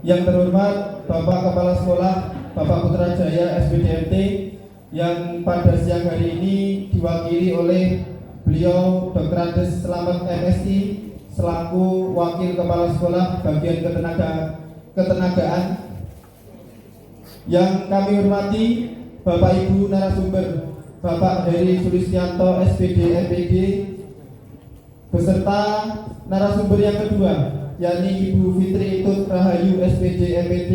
Yang terhormat Bapak Kepala Sekolah Bapak Putrajaya SPDMT yang pada siang hari ini diwakili oleh beliau Dr. Andes Selamat MSI selaku Wakil Kepala Sekolah Bagian Ketenagaan. Yang kami hormati Bapak Ibu narasumber, Bapak Heri Sulistianto SPD MPD beserta narasumber yang kedua yakni Ibu Fitri Itut Rahayu SPD MPD,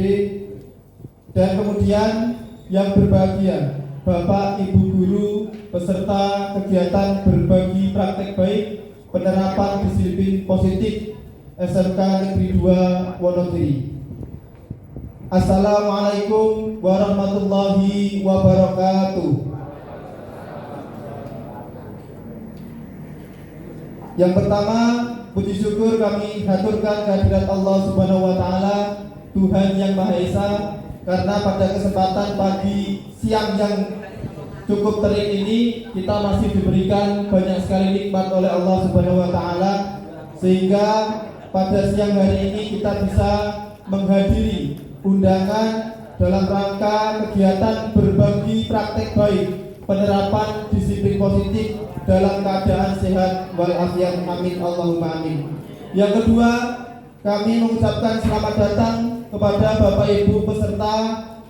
dan kemudian yang berbahagia Bapak Ibu Guru peserta kegiatan berbagi praktek baik penerapan disiplin positif SMK Negeri 2 Wonogiri. Assalamualaikum warahmatullahi wabarakatuh. Yang pertama, puji syukur kami haturkan kehadirat Allah Subhanahu wa taala, Tuhan yang Maha Esa, karena pada kesempatan pagi siang yang cukup terik ini kita masih diberikan banyak sekali nikmat oleh Allah Subhanahu wa taala, sehingga pada siang hari ini kita bisa menghadiri undangan dalam rangka kegiatan berbagi praktek baik penerapan disiplin positif dalam keadaan sehat walafiat, amin Allahumma amin. Yang kedua, kami mengucapkan selamat datang kepada Bapak Ibu peserta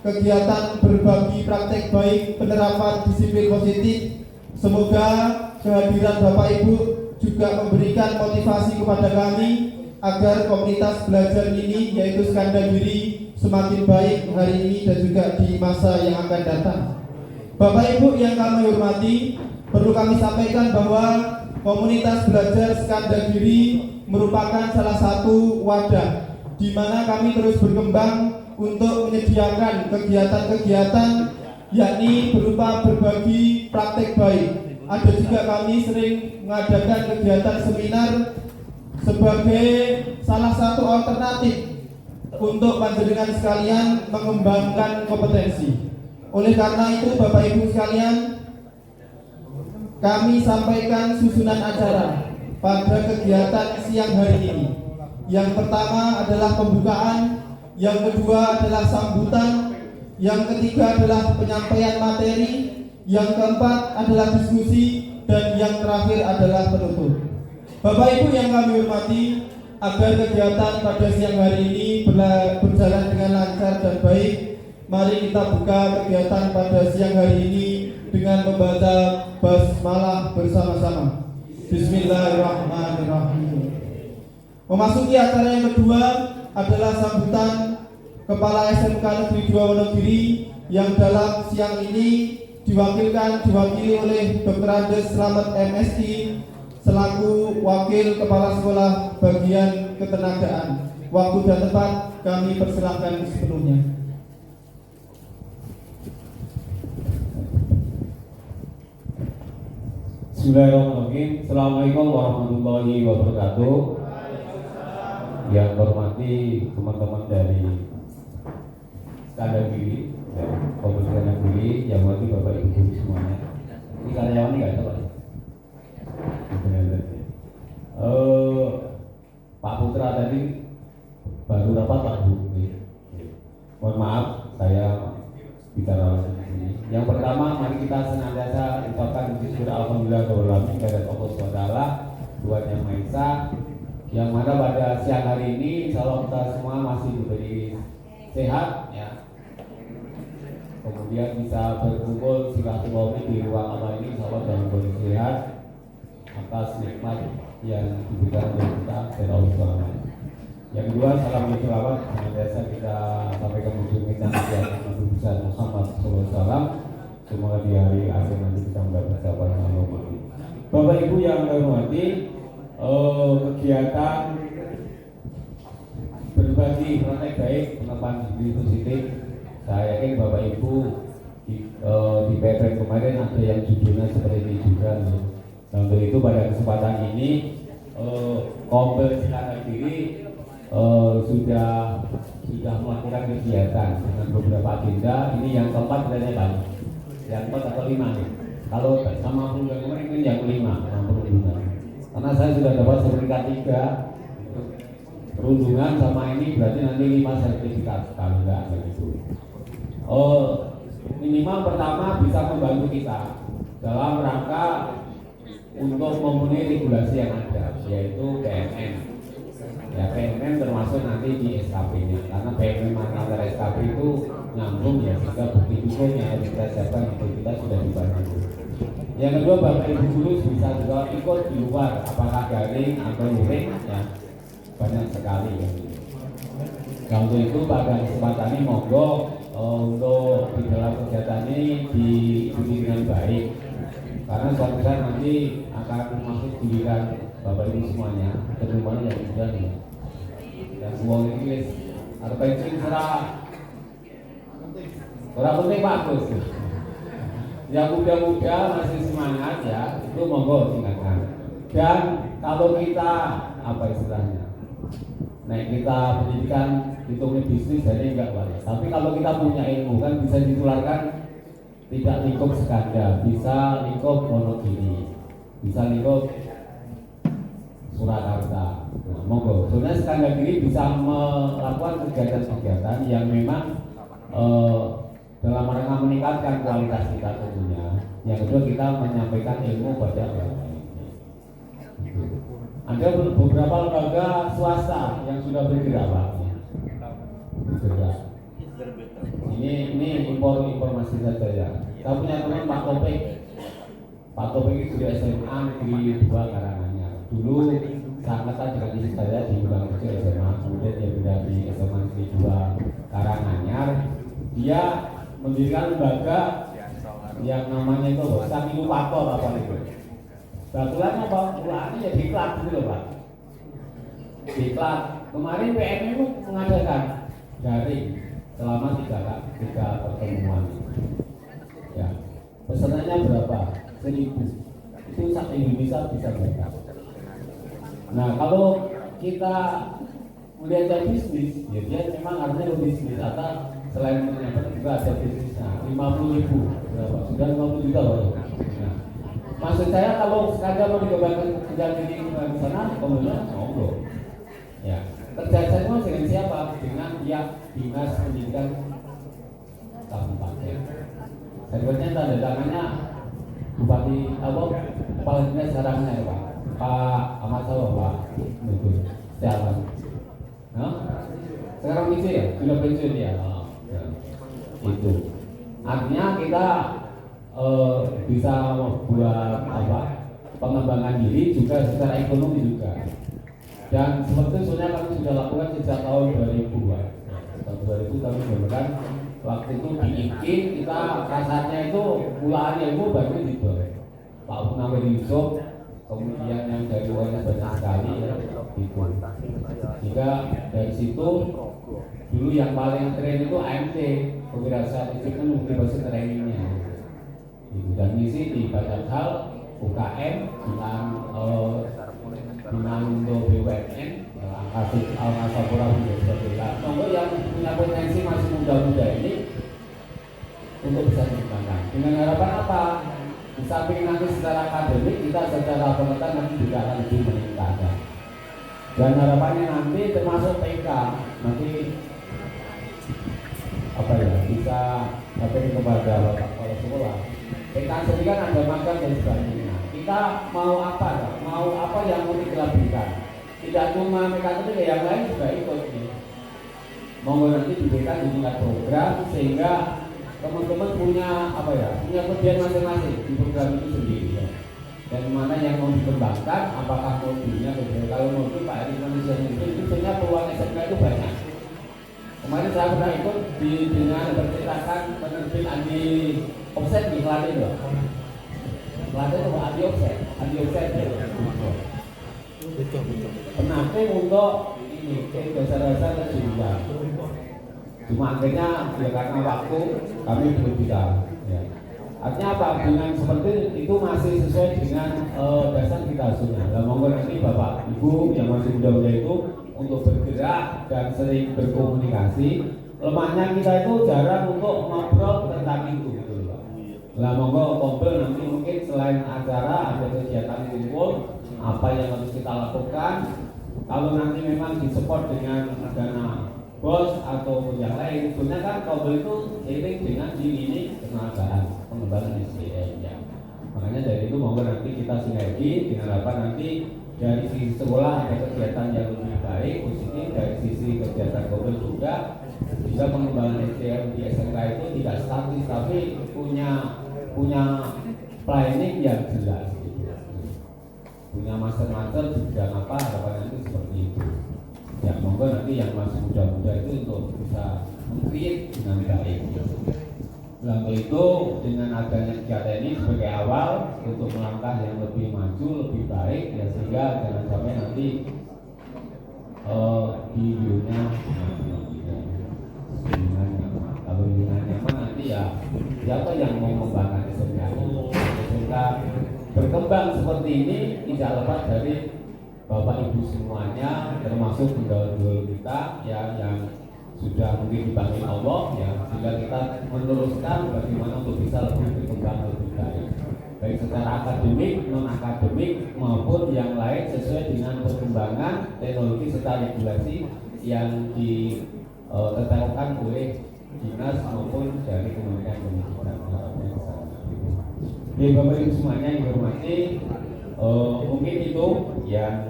kegiatan berbagi praktek baik penerapan disiplin positif. Semoga kehadiran Bapak Ibu juga memberikan motivasi kepada kami agar komunitas belajar ini yaitu Skandagiri semakin baik hari ini dan juga di masa yang akan datang. Bapak Ibu yang kami hormati, perlu kami sampaikan bahwa komunitas belajar Skandagiri merupakan salah satu wadah di mana kami terus berkembang untuk menyediakan kegiatan-kegiatan yakni berupa berbagi praktek baik. Ada juga kami sering mengadakan kegiatan seminar sebagai salah satu alternatif untuk panjenengan sekalian mengembangkan kompetensi. Oleh karena itu Bapak Ibu sekalian, kami sampaikan susunan acara pada kegiatan siang hari ini. Yang pertama adalah pembukaan, yang kedua adalah sambutan, yang ketiga adalah penyampaian materi, yang keempat adalah diskusi, dan yang terakhir adalah penutup. Bapak Ibu yang kami hormati, agar kegiatan pada siang hari ini berjalan dengan lancar dan baik, mari kita buka kegiatan pada siang hari ini dengan membaca basmalah bersama-sama. Bismillahirrahmanirrahim. Memasuki acara yang kedua adalah sambutan Kepala SMK Negeri 2 Wonogiri yang dalam siang ini diwakili oleh Dr. Andes Selamat MSI selaku Wakil Kepala Sekolah Bagian Ketenagaan. Waktu dan tempat kami persilahkan sepenuhnya. Bismillahirrahmanirrahim. Assalamualaikum warahmatullahi wabarakatuh. Yang hormati teman-teman dari Skandagiri, Komunitas Skandagiri, yang hormati Bapak Ibu Guru semuanya. Ini karyawan ini nggak ada Pak? Pak Putra tadi baru dapat Pak Bu. Mohon maaf, saya bicara di sini. Yang pertama, mari kita senantiasa ucapkan puji syukur alhamdulillah kepada Allah SWT, Tuhan Yang Maha Esa, yang mana pada siang hari ini insya Allah kita semua masih diberi sehat ya. Kemudian bisa berkumpul silaturahmi di ruang apa ini insya Allah dalam kondisi sehat atas nikmat yang diberikan oleh kita dari Allah SWT. Yang kedua, salam selamat senantiasa kita sampaikan ujungnya Nabi besar Muhammad SAW. Semoga di hari akhir nanti kita mendapat jawaban Allah. Bapak Ibu yang saya hormati, kegiatan berbagi praktek baik penerapan disiplin positif, saya yakin Bapak Ibu di PPN kemarin ada yang judulnya seperti ini juga. Dan untuk itu pada kesempatan ini Kompes Skandagiri sudah melakukan kegiatan dengan beberapa agenda. Ini yang keempat katanya Pak. Yang keempat atau lima nih. Kalau sama yang kemarin ini yang kelima, karena saya sudah dapat sertifikat 3 perundungan sama ini berarti nanti 5 sertifikat kalau enggak begitu. Minimal pertama bisa membantu kita dalam rangka untuk memenuhi regulasi yang ada, yaitu PMN. Ya, PMN termasuk nanti di SKP-nya, karena PMN antara SKP itu nyambung ya, sehingga bukti hukumnya harus kita siapkan itu kita sudah dibantu. Yang kedua, Bapak Ibu guru bisa juga ikut di luar, apakah daring atau luring ya, banyak sekali ya. Nah, untuk itu pada kesempatan ini monggo untuk di dalam kegiatan ini diikuti dengan baik, karena suatu saat nanti akan masuk giliran Bapak Ibu semuanya, terutama yang muda nih, yang semua ini atau pensiun serah orang penting bagus. Yang muda-muda masih semangat ya, itu monggo tinggalkan. Dan kalau kita apa istilahnya? Nah, kita pendidikan hitungnya bisnis jadi enggak boleh. Tapi kalau kita punya ilmu kan bisa ditularkan, tidak lingkup Sekanda, bisa lingkup Wonogiri, bisa lingkup Surakarta. Nah, monggo. Sebenarnya Sekanda Giri bisa melakukan kegiatan-kegiatan yang memang dalam rangka meningkatkan kualitas kita tentunya. Yang kedua, kita menyampaikan ilmu pada orang lain. Ada beberapa lembaga swasta yang sudah bergerak, Pak. Bergerak. Ini informasi saja ya. Saya punya teman Pak Topik. Pak Topik itu di SMA Negeri 2 Karanganyar. Dulu sangat dengan istri saya di Undang Kecil SMA, kemudian dia pindah di SMA Negeri 2 Karanganyar. Dia mendirikan lembaga yang namanya itu Samilupator apa itu. Kebetulan apa? Mulanya ya diklat gitu loh, Pak. Diklat. Kemarin PM itu mengadakan daring selama 3 pertemuan. Ya. Pesanannya berapa? 1.000. Itu satu Indonesia bisa berapa? Nah, kalau kita melihat bisnis, ya dia memang harusnya berbisnis atau selain menyampaikan juga ada bisnisnya. 50.000 berapa? Sudah 50 juta loh. Nah, maksud saya kalau sekadar mau dikembangkan kerjaan ini di sana, kemudian monggo. Ya, kerjasama dengan siapa? Dengan pihak dinas pendidikan kabupaten. Sebenarnya tanda tangannya Bupati Kepala Dinas sekarangnya ya, Pak Ahmad Sawah, Pak Menteri Kesehatan. Nah, sekarang pensiun ya, sudah pensiun ya. Ya. Itu artinya kita bisa buat apa pengembangan diri juga secara ekonomi juga. Dan seperti itu sebenarnya kami sudah lakukan sejak tahun 2000-an. Tahun 2000 kami melakukan waktu itu di IKI kita kasarnya itu mulaannya itu baru itu Pak Munawir Yusuf, kemudian yang dari UNS banyak sekali ya, itu. Jika dari situ dulu yang paling keren itu AMT, Kewirausahaan Institut Motivasi Trainingnya. Dan misi di banyak hal UKM dengan untuk BUMN, kasus Al-Masapura Bunda. Monggo yang punya potensi masih muda-muda ini untuk bisa dikembangkan. Dengan harapan apa? Di samping nanti secara akademik kita secara pengetahuan nanti juga akan lebih meningkat. Dan harapannya nanti termasuk TK nanti apa ya bisa sampai kepada bapak kepala sekolah. TK sendiri kan ada magang dan sebagainya. Kita mau apa? Mau apa yang mau kita berikan? Tidak cuma mekanik, yang lain juga ikut. Monggo nanti diberikan di tingkat program sehingga teman-teman punya apa ya? Punya kelebihan masing-masing di program itu sendiri. Ya. Dan mana yang mau dikembangkan? Apakah modulnya? Kalau modul Pak Eri manusia itu sebenarnya peluang SMK itu banyak. Kemarin saya pernah ikut dengan percetakan penerbit anti offset di Klaten loh. Klaten itu anti offset ya. Betul. Penamping untuk ini dasar-dasar kejuruan. Cuma akhirnya ya karena waktu kami belum bisa. Ya. Artinya apa? Dengan seperti itu masih sesuai dengan dasar kita sunnah. Nah, monggo nanti Bapak Ibu yang masih muda-muda itu untuk bergerak dan sering berkomunikasi. Lemahnya kita itu jarang untuk ngobrol tentang itu, gitu Pak. Nah, monggo kumpul nanti mungkin selain acara ada kegiatan kumpul apa yang harus kita lakukan Kalau nanti memang disupport dengan dana bos atau yang lain, sebenarnya kan Kobel itu seiring dengan ini ketenagaan pengembangan SDM ya. Makanya dari itu monggo nanti kita sinergi dengan harapan nanti dari sisi sekolah ada kegiatan yang lebih baik positif, dari sisi kegiatan Kobel juga bisa pengembangan SDM di SMK itu tidak statis tapi punya planning yang jelas gitu. Punya master-master di bidang apa harapan nanti seperti itu. Ya monggo nanti yang masih muda-muda itu untuk bisa meng-create dengan baik. Lalu itu dengan adanya kegiatan ini sebagai awal untuk melangkah yang lebih maju, lebih baik ya, sehingga jangan sampai nanti di dunia kalau dunia nyaman nanti ya siapa yang mau membanggakan sehingga berkembang seperti ini tidak lepas dari Bapak Ibu semuanya, termasuk pendahulu kita ya, yang sudah mungkin dipanggil Allah ya, sehingga kita meneruskan bagaimana untuk bisa lebih berkembang lebih baik secara akademik, non akademik maupun yang lain sesuai dengan perkembangan teknologi serta regulasi yang ditetapkan oleh dinas maupun dari Kementerian Pendidikan. Bapak Ibu semuanya yang hormati, mungkin itu yang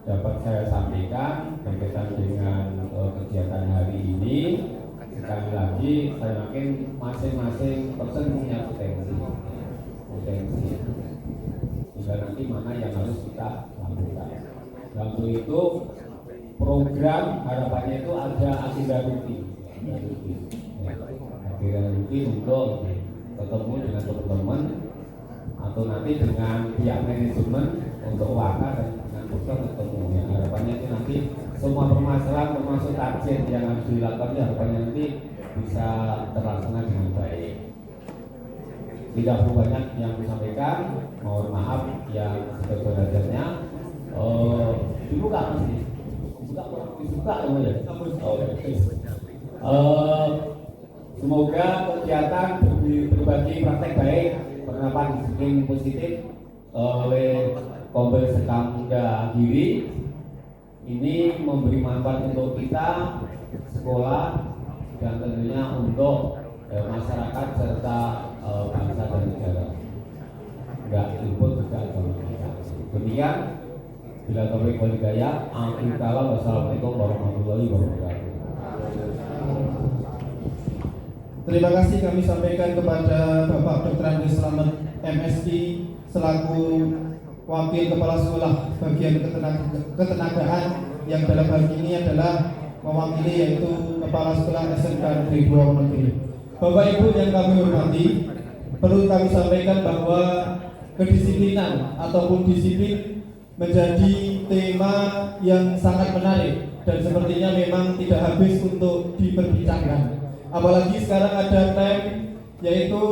dapat saya sampaikan berkaitan dengan kegiatan hari ini. Sekali lagi saya yakin masing-masing person punya potensi hingga nanti mana yang harus kita lakukan. Dan untuk itu program harapannya itu ada agenda rutin untuk ketemu dengan teman-teman atau nanti dengan pihak manajemen untuk wakar dan dengan pusat ketemu ya. Harapannya itu nanti semua permasalahan termasuk target yang harus dilakukan harapannya nanti bisa terlaksana dengan baik. Tidak perlu banyak yang disampaikan, mohon maaf yang sebenarnya dibuka masih dibuka ya. Semoga kegiatan berbagi praktek baik penerapan disiplin positif oleh Kombes Sekam Muda Giri ini memberi manfaat untuk kita, sekolah, dan tentunya untuk masyarakat serta bangsa dan negara. Enggak luput juga kita. Demikian, bila topik walidaya, wassalamualaikum warahmatullahi wabarakatuh. Terima kasih kami sampaikan kepada Bapak Dr. Andri Slamet MSI selaku Wakil Kepala Sekolah Bagian Ketenagaan yang dalam hal ini adalah mewakili yaitu Kepala Sekolah SMK Negeri 2 Negeri. Bapak Ibu yang kami hormati, perlu kami sampaikan bahwa kedisiplinan ataupun disiplin menjadi tema yang sangat menarik dan sepertinya memang tidak habis untuk diperbincangkan. Apalagi sekarang ada tren yaitu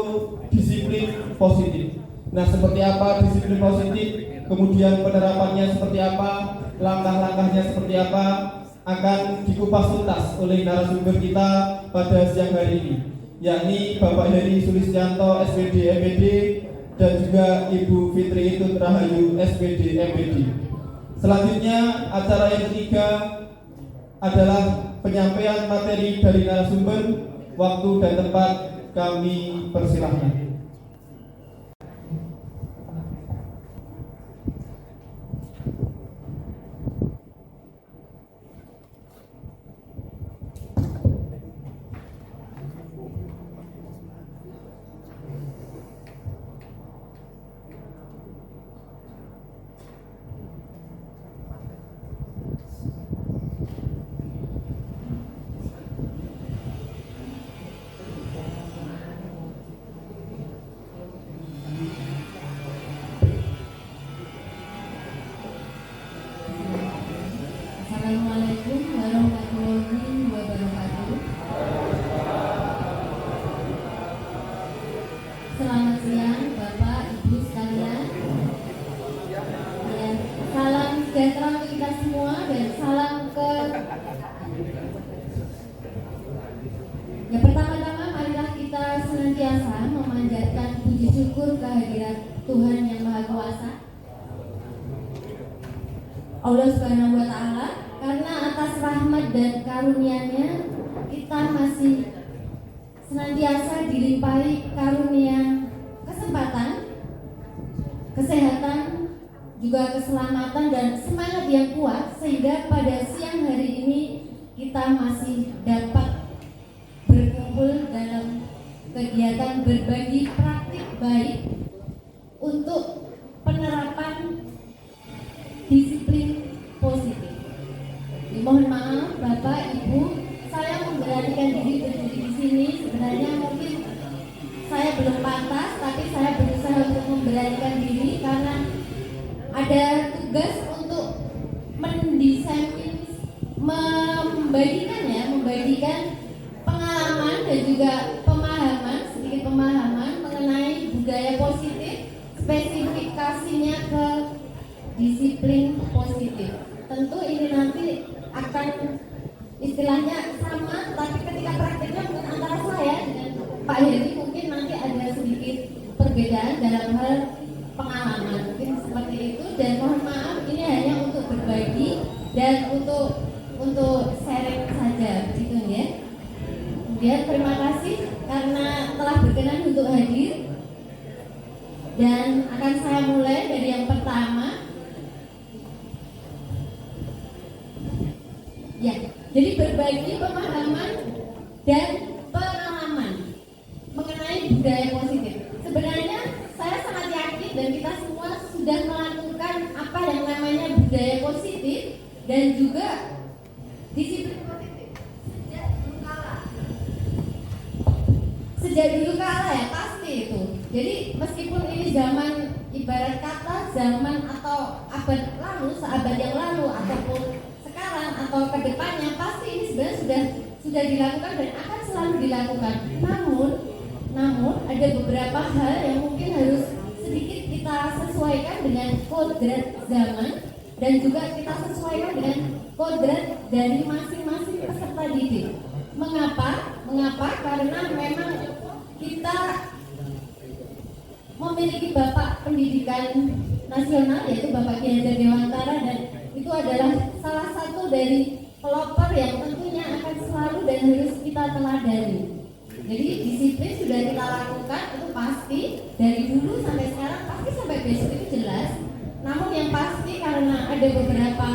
disiplin positif. Nah, seperti apa disiplin positif, kemudian penerapannya seperti apa, langkah-langkahnya seperti apa, akan dikupas tuntas oleh narasumber kita pada siang hari ini, yakni Bapak Heri Sulistianto SPD MPD dan juga Ibu Fitri Itut Rahayu SPD MPD. Selanjutnya acara yang ketiga adalah penyampaian materi dari narasumber. Waktu dan tempat kami persilahkan. Assalamualaikum warahmatullahi wabarakatuh. Selamat siang Bapak Ibu sekalian. Ya, salam sejahtera untuk kita semua dan salam ke. Ya, pertama-tama marilah kita senantiasa memanjatkan puji syukur kehadirat Tuhan yang Maha Kuasa Allah Subhanahu wa Ta'ala, karena atas rahmat dan karunia-Nya kita masih senantiasa dilimpahi karunia kesempatan, kesehatan, juga keselamatan dan semangat yang kuat, sehingga pada siang hari ini kita masih dapat berkumpul dalam kegiatan berbagi praktik baik untuk penerapan disiplin positif. Mohon maaf Bapak Ibu, saya memberanikan diri berdiri di sini. Sebenarnya mungkin saya belum pantas, tapi saya berusaha untuk memberanikan diri karena ada tugas untuk mendesain, membagikan pengalaman dan juga sedikit pemahaman mengenai budaya positif, spesifikasinya ke disiplin positif. Tentu ini nanti akan istilahnya sama, tapi ketika praktiknya mungkin antara saya dengan Pak Heri mungkin nanti ada sedikit perbedaan dalam hal pengalaman, mungkin seperti itu. Dan mohon maaf, ini hanya untuk berbagi dan untuk sharing saja, begitu ya. Kemudian terima kasih karena telah berkenan untuk hadir, dan akan saya mulai dari yang pertama. Ya, jadi berbagi pemahaman dan pengalaman mengenai budaya positif. Sebenarnya saya sangat yakin dan kita semua sudah melakukan apa yang namanya budaya positif dan juga disiplin positif sejak dulu kala ya, pasti itu. Jadi meskipun ini zaman, ibarat kata zaman atau abad lalu, seabad yang lalu ataupun sekarang atau kedepannya, pasti ini sebenarnya sudah dilakukan dan akan selalu dilakukan. Namun ada beberapa hal yang mungkin harus sedikit kita sesuaikan dengan kodrat zaman dan juga kita sesuaikan dengan kodrat dari masing-masing peserta didik. Mengapa? Karena memang kita memiliki Bapak Pendidikan Nasional, yaitu Bapak Ki Hajar Dewantara, dan itu adalah salah satu dari pelopor yang tentunya akan selalu dan harus kita teladani. Jadi disiplin sudah kita lakukan, itu pasti dari dulu sampai sekarang, pasti sampai besok itu jelas. Namun yang pasti karena ada beberapa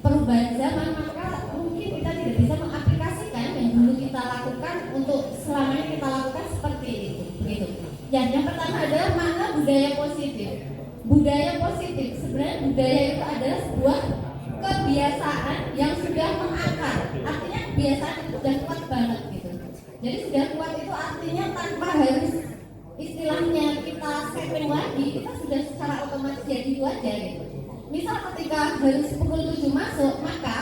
perubahan zaman, maka mungkin kita tidak bisa mengaplikasikan yang dulu kita lakukan untuk selamanya kita lakukan seperti itu. Begitu. Yang pertama adalah makna budaya positif. Budaya positif, sebenarnya budaya itu adalah sebuah kebiasaan yang sudah mengakar. Artinya kebiasaan itu sudah kuat banget gitu. Jadi sudah kuat itu artinya tanpa harus istilahnya kita setting lagi, kita sudah secara otomatis jadi itu aja gitu. Misal ketika harus pukul 7 masuk, maka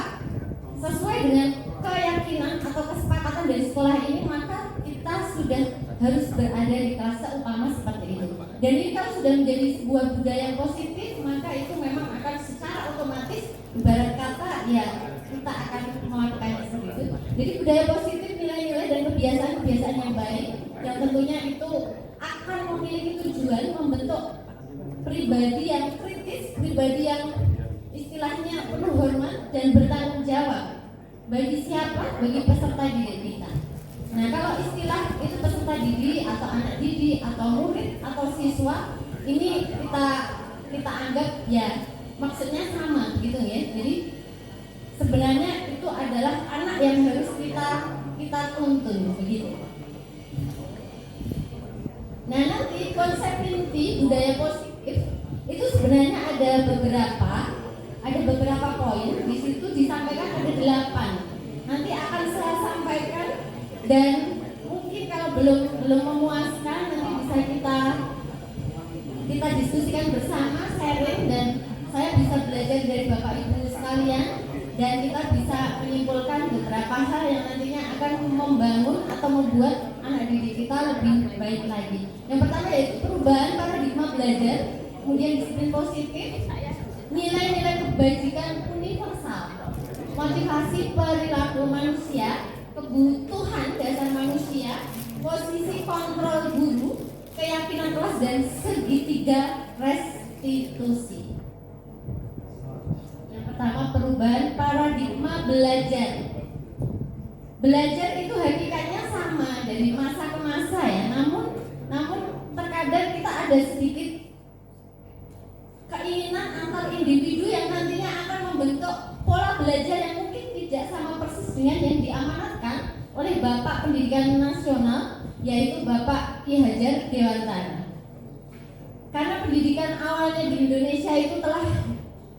sesuai dengan keyakinan atau kesepakatan dari sekolah ini, maka kita sudah harus berada di kelas seumpama seperti itu. Dan ini kalau sudah menjadi sebuah budaya positif, maka itu memang akan secara otomatis, ibarat kata ya kita akan melakukannya seperti itu. Jadi budaya positif, nilai-nilai dan kebiasaan-kebiasaan yang baik yang tentunya itu akan memiliki tujuan membentuk pribadi yang kritis, pribadi yang istilahnya penuh hormat dan bertanggung jawab bagi siapa? Bagi peserta didik kita. Nah, kalau istilah itu peserta didik atau anak didik atau murid atau siswa, ini kita anggap ya maksudnya sama gitu ya. Jadi sebenarnya itu adalah anak yang harus kita tuntun begitu. Nah, nanti konsep inti budaya positif itu sebenarnya ada beberapa poin. Di situ disampaikan ada 8. Nanti akan saya sampaikan dan mungkin kalau belum memuaskan nanti bisa kita diskusikan bersama, sharing, dan saya bisa belajar dari Bapak Ibu sekalian dan kita bisa menyimpulkan beberapa hal yang nantinya akan membangun atau membuat anak didik kita lebih baik lagi. Yang pertama yaitu perubahan paradigma belajar, kemudian disiplin positif, nilai-nilai kebajikan universal, motivasi perilaku manusia, kebutuhan dasar manusia, posisi kontrol guru, keyakinan kelas, dan segitiga restitusi. Yang pertama belajar. Belajar itu hakikatnya sama dari masa ke masa ya. Namun terkadang kita ada sedikit keinginan antar individu yang nantinya akan membentuk pola belajar yang mungkin tidak sama persis dengan yang diamanatkan oleh Bapak Pendidikan Nasional, yaitu Bapak Ki Hajar Dewantara. Karena pendidikan awalnya di Indonesia itu telah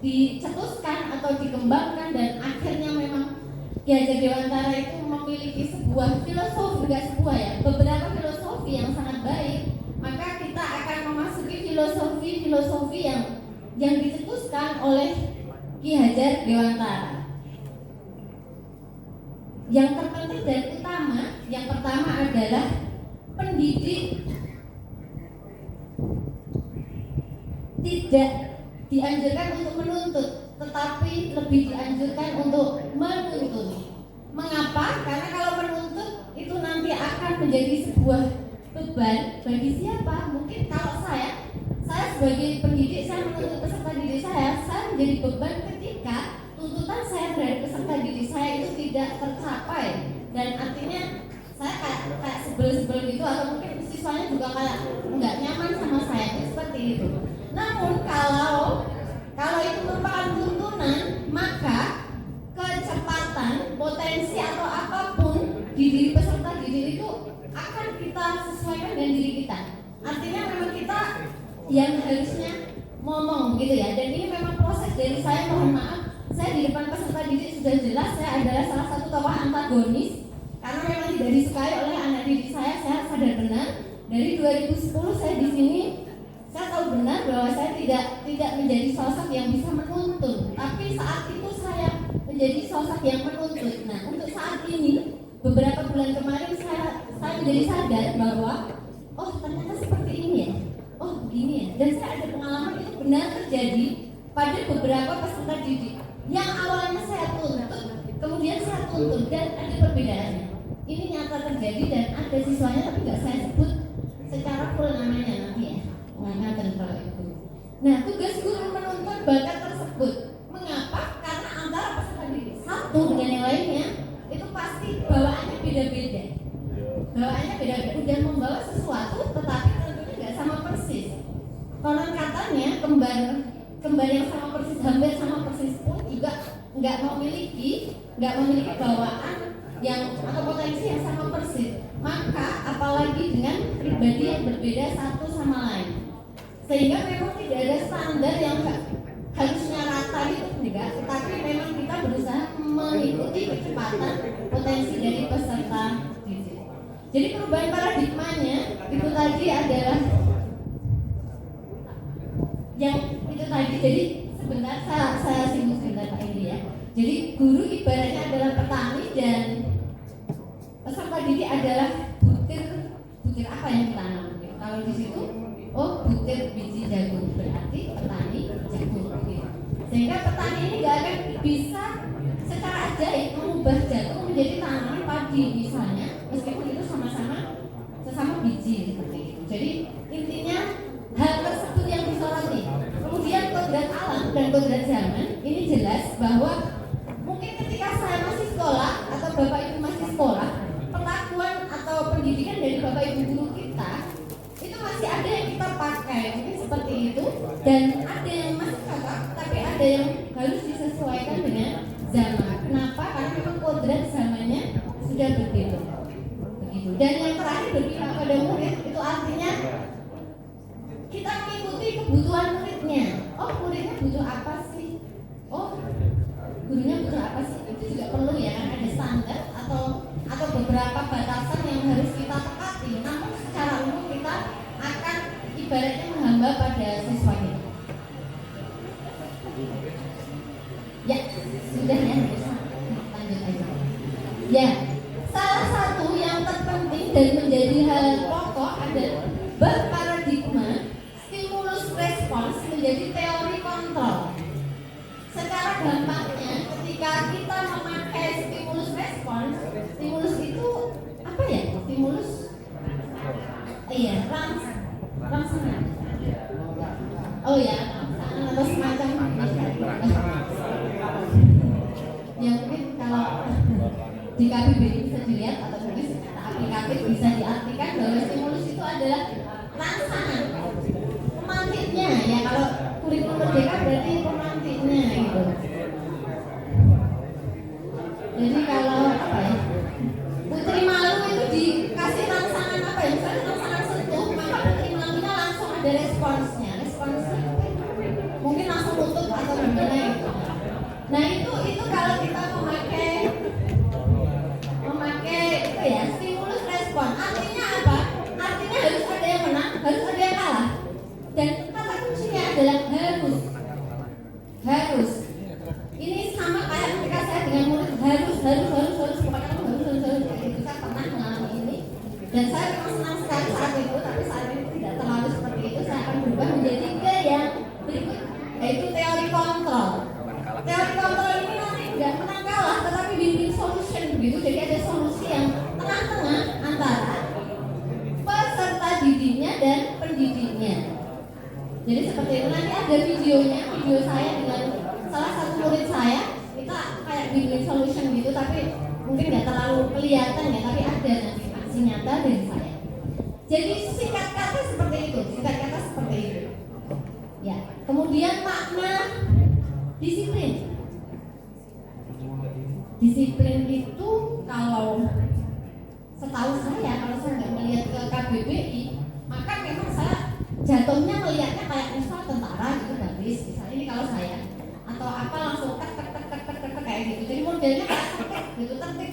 dicetuskan atau dikembangkan, dan akhirnya memang Ki Hajar Dewantara itu memiliki sebuah filosofi, bukan sebuah ya, beberapa filosofi yang sangat baik. Maka kita akan memasuki filosofi yang dicetuskan oleh Ki Hajar Dewantara. Yang terpenting dan utama, yang pertama adalah pendidik tidak dianjurkan untuk menuntut, tetapi lebih dianjurkan untuk menuntut. Mengapa? Karena kalau menuntut itu nanti akan menjadi sebuah beban bagi siapa? Mungkin kalau saya sebagai pendidik, saya menuntut peserta didik saya menjadi beban ketika tuntutan saya terhadap peserta didik saya itu tidak tercapai, dan artinya saya kayak sebel gitu, atau mungkin siswanya juga kayak nggak nyaman sama saya, seperti itu. Namun kalau itu merupakan tuntunan, maka kecepatan, potensi atau apapun di diri peserta didik itu akan kita sesuaikan dengan diri kita. Artinya memang kita yang harusnya ngomong gitu ya. Dan ini memang proses dari saya, mohon maaf, saya di depan peserta didik sudah jelas saya adalah salah satu tokoh antagonis, karena memang tidak disukai oleh anak didik saya sadar benar. Dari 2010 saya di sini, saya tahu benar bahwa saya tidak menjadi sosok yang bisa menuntun, tapi saat itu saya menjadi sosok yang menuntut. Nah, untuk saat ini, beberapa bulan kemarin saya menjadi sadar bahwa oh ternyata seperti ini ya, oh begini ya. Dan saya ada pengalaman itu benar terjadi pada beberapa peserta didik yang awalnya saya tuntut, kemudian saya tuntut, dan ada perbedaannya. Ini nyata terjadi dan ada siswanya, tapi nggak saya sebut secara full namanya nanti ya. Kalau itu. Nah, tugas guru menuntut bakat tersebut. Mengapa? Karena antara peserta didik satu dengan yang lainnya itu pasti bawaannya beda-beda. Bawaannya beda-beda. Udah membawa sesuatu, tetapi tentunya nggak sama persis. Konon katanya kembar yang sama persis, hampir sama persis pun juga nggak memiliki bawaan yang atau potensi yang sama persis. Maka apalagi dengan pribadi yang berbeda satu sama lain. Sehingga memang tidak ada standar yang harusnya rata gitu, enggak, tetapi memang kita berusaha mengikuti kecepatan potensi dari peserta didik. Jadi perubahan paradigmanya itu tadi adalah yang itu tadi. Jadi sebentar saya singgung sebentar Pak Indi ya. Jadi guru ibaratnya adalah petani dan peserta didik adalah butir apa yang ditanam. Kalau di situ butir biji jagung, berarti petani jagung. Sehingga petani ini nggak akan bisa secara ajaib mengubah jagung menjadi tanaman padi misalnya, meskipun itu sesama biji seperti itu. Jadi intinya hal tersebut yang disoroti. Kemudian kodrat alam dan kodrat zaman ini jelas bahwa mungkin ketika saya masih sekolah atau bapak ibu masih sekolah, perlakuan atau pendidikan dari bapak ibu guru kita itu masih ada yang kita pakai, mungkin seperti itu, dan ada yang masih cocok, tapi ada yang harus disesuaikan dengan zaman. Kenapa? Karena memang kodrat zamannya sudah berbeda. Begitu. Dan yang terakhir berpihak pada murid itu artinya kita mengikuti kebutuhan muridnya. Oh, muridnya butuh apa sih? Oh, gurunya butuh apa sih? Itu juga perlu ya, kan ada standar atau beberapa batasan yang harus kita tekati. Namun secara umum kita akan ibaratnya menghamba pada siswa kita. Ya, sudah ya, bisa lanjut aja. Ya, salah satu yang terpenting dan menjadi hal pokok adalah berparadigma stimulus respons menjadi teori kontrol. Secara gampangnya, ketika kita memakai stimulus respons, stimulus itu apa ya? Stimulus, rangsangan. Oh ya, rangsangan atau semacam. Ya mungkin kalau di KBBI bisa dilihat atau mungkin secara aplikatif bisa diartikan bahwa stimulus itu adalah rangsangan pemantiknya ya, kalau kurikulum merdeka berarti pemantiknya gitu. Jadi kalau apa ya, Putri Malu itu dikasih rangsangan apa ya, misalnya rangsangan sentuh, maka Putri Malunya langsung ada responsnya mungkin langsung tutup atau gimana gitu. Nah itu kalau kita memakai itu ya, stimulus respon, artinya apa? Artinya harus ada yang menang, harus ada yang kalah, dan kata kuncinya adalah harus. Ini sama kayak ketika saya dengan murid harus pokoknya kamu harus gitu. Saya pernah mengalami ini dan saya memang senang sekali saat itu, tapi saat ini tidak terlalu seperti itu. Saya akan berubah menjadi ke yang berikut, yaitu teori kontrol. Teori kontrol ini nanti tidak menang kalah, tetapi win-win solution begitu. Jadi ada solusi yang tengah-tengah antara peserta didiknya dan pendidiknya. Jadi seperti itu, nanti ada videonya, video saya dengan salah satu murid saya. Kita kayak win-win solution gitu, tapi mungkin nggak terlalu kelihatan ya, tapi ada nanti aksi nyata dari saya. Jadi singkat kata seperti itu. Ya, kemudian makna disiplin. Disiplin itu kalau setahu saya, kalau saya nggak melihat ke KBBI, maka memang saya jatuhnya melihatnya kayak misal tentara gitu, baris misalnya ini kalau saya, atau apa langsung tek kayak gitu. Jadi modelnya kayak tek gitu, tertik.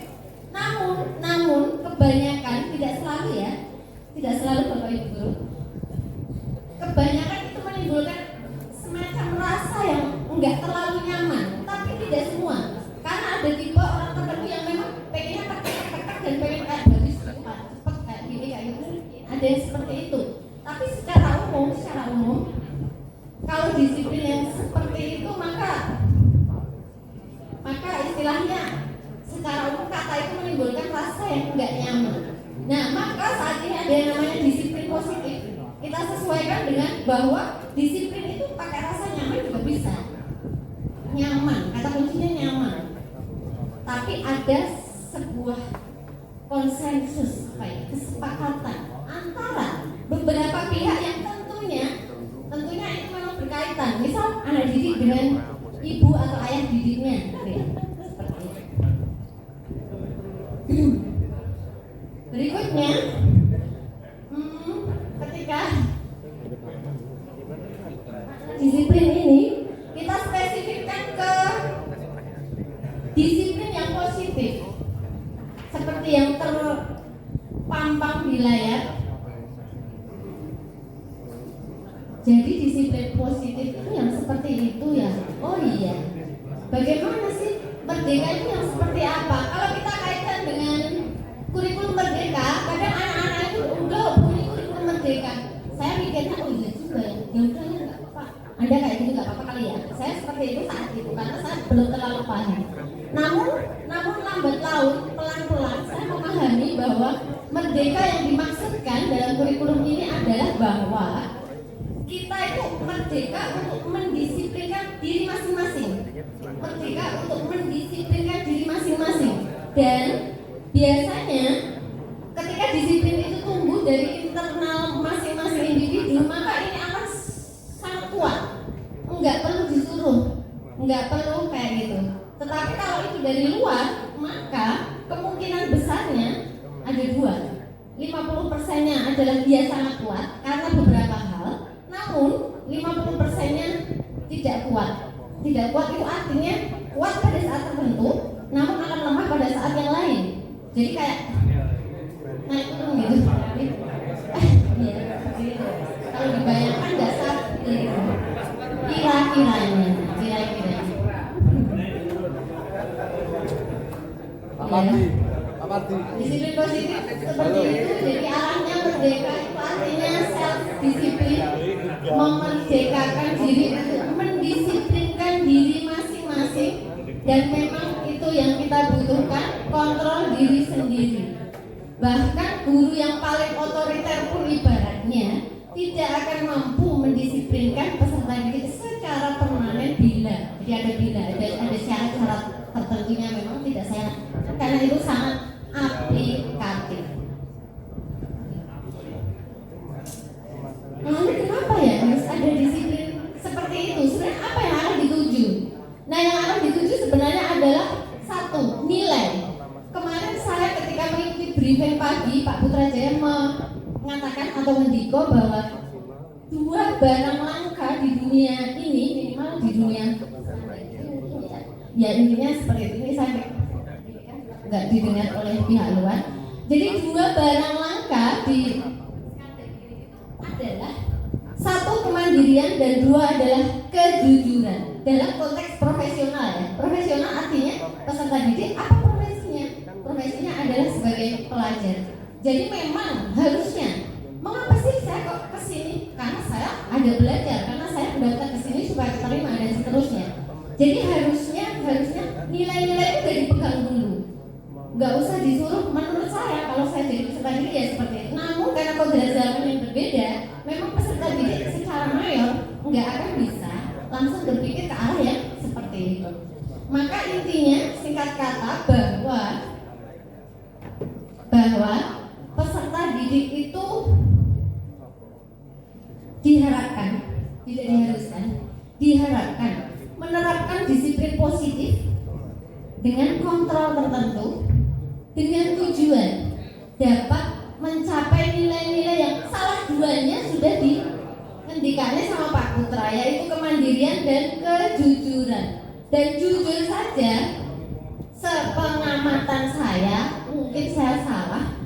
Namun kebanyakan, tidak selalu Bapak Ibu Guru, kebanyakan itu menimbulkan semacam rasa yang enggak terlalu nyaman, tapi tidak semua. Karena ada tipe orang tertentu yang memang pengennya tek dan pengen kayak baris cepet kayak gini kayak gitu. Ada yang seperti itu. Tapi secara umum kalau disiplin yang seperti itu maka istilahnya secara umum kata itu menimbulkan rasa yang enggak nyaman. Nah, maka saat ini ada yang namanya disiplin positif. Kita sesuaikan dengan bahwa disiplin itu pakai rasa nyaman juga bisa. Nyaman, kata kuncinya nyaman. Tapi ada sebuah konsensus, kesepakatan antara beberapa pihak yang tentunya itu memang berkaitan. Misal anak didik dengan ibu atau ayah didiknya, seperti itu. Berikutnya, ketika disiplin ini kita spesifikkan ke disiplin yang positif, seperti yang terpampang di layar. Jadi disiplin positif itu yang seperti itu ya. Oh iya, bagaimana sih merdeka itu yang seperti apa? Kalau kita kaitkan dengan kurikulum merdeka, kadang anak-anak itu udah punya kurikulum merdeka. Saya mikirnya oh iya juga ya. Ya udah ya nggak apa-apa. Anda kayak gitu nggak apa-apa kali ya. Saya seperti itu saat itu karena saya belum terlalu paham. Namun lambat laun, pelan-pelan saya memahami bahwa merdeka yang dimaksudkan dalam kurikulum ini adalah bahwa kita itu merdeka untuk mendisiplinkan diri masing-masing. Merdeka untuk mendisiplinkan diri masing-masing. Dan biasanya ketika disiplin itu tumbuh dari internal masing-masing individu, maka ini akan sangat kuat. Enggak perlu disuruh, enggak perlu kayak gitu. Tetapi kalau itu dari luar, maka kemungkinan besarnya ada dua. 50%-nya adalah dia sangat kuat karena beberapa hal, namun 50%-nya tidak kuat. Tidak kuat itu artinya kuat pada saat tertentu, namun akan lemah pada saat yang lain. Jadi kayak naik turun gitu. Kalau dibayangkan dasar kira-kiranya. Disiplin positif seperti itu. Jadi arahnya merdeka itu artinya self disiplin, memerdekakan diri untuk mendisiplinkan diri masing-masing, dan memang itu yang kita butuhkan, kontrol diri sendiri. Bahkan guru yang paling otoriter pun ibaratnya tidak akan mampu mendisiplinkan peserta didik secara permanen bila, jadi ada syarat-syarat tertentunya memang tidak saya karena itu sangat aplikatif. Lalu kenapa ya harus ada disiplin seperti itu? Sebenarnya apa yang akan dituju? Nah, yang akan dituju sebenarnya adalah satu, nilai. Kemarin saya ketika mengikuti briefing pagi, Pak Putrajaya mengatakan atau mendiko bahwa 2 barang langka di dunia ini, minimal di dunia ya intinya seperti itu. Ini saya nggak didengar oleh pihak luar. Jadi 2 barang langka adalah 1 kemandirian dan 2 adalah kejujuran dalam konteks profesional ya. Profesional artinya peserta didik apa profesinya? Profesinya adalah sebagai pelajar. Jadi memang harusnya mengapa sih saya kok kesini? Karena saya ada belajar, karena saya mendaftar kesini supaya terima dan seterusnya. Jadi harusnya nilai-nilai itu udah dipegang dulu. Nggak usah disuruh. Menurut saya kalau saya jadi peserta didik ya seperti itu. Namun karena kodrat zaman yang berbeda, memang peserta didik secara mayor nggak akan bisa langsung berpikir ke arah yang seperti itu. Maka intinya singkat kata bahwa peserta didik itu diharapkan, tidak diharuskan, diharapkan menerapkan disiplin positif dengan kontrol tertentu dengan tujuan dapat mencapai nilai-nilai yang salah duanya sudah dihentikannya sama Pak Putra, yaitu kemandirian dan kejujuran. Dan jujur saja, sepengamatan saya, mungkin saya salah,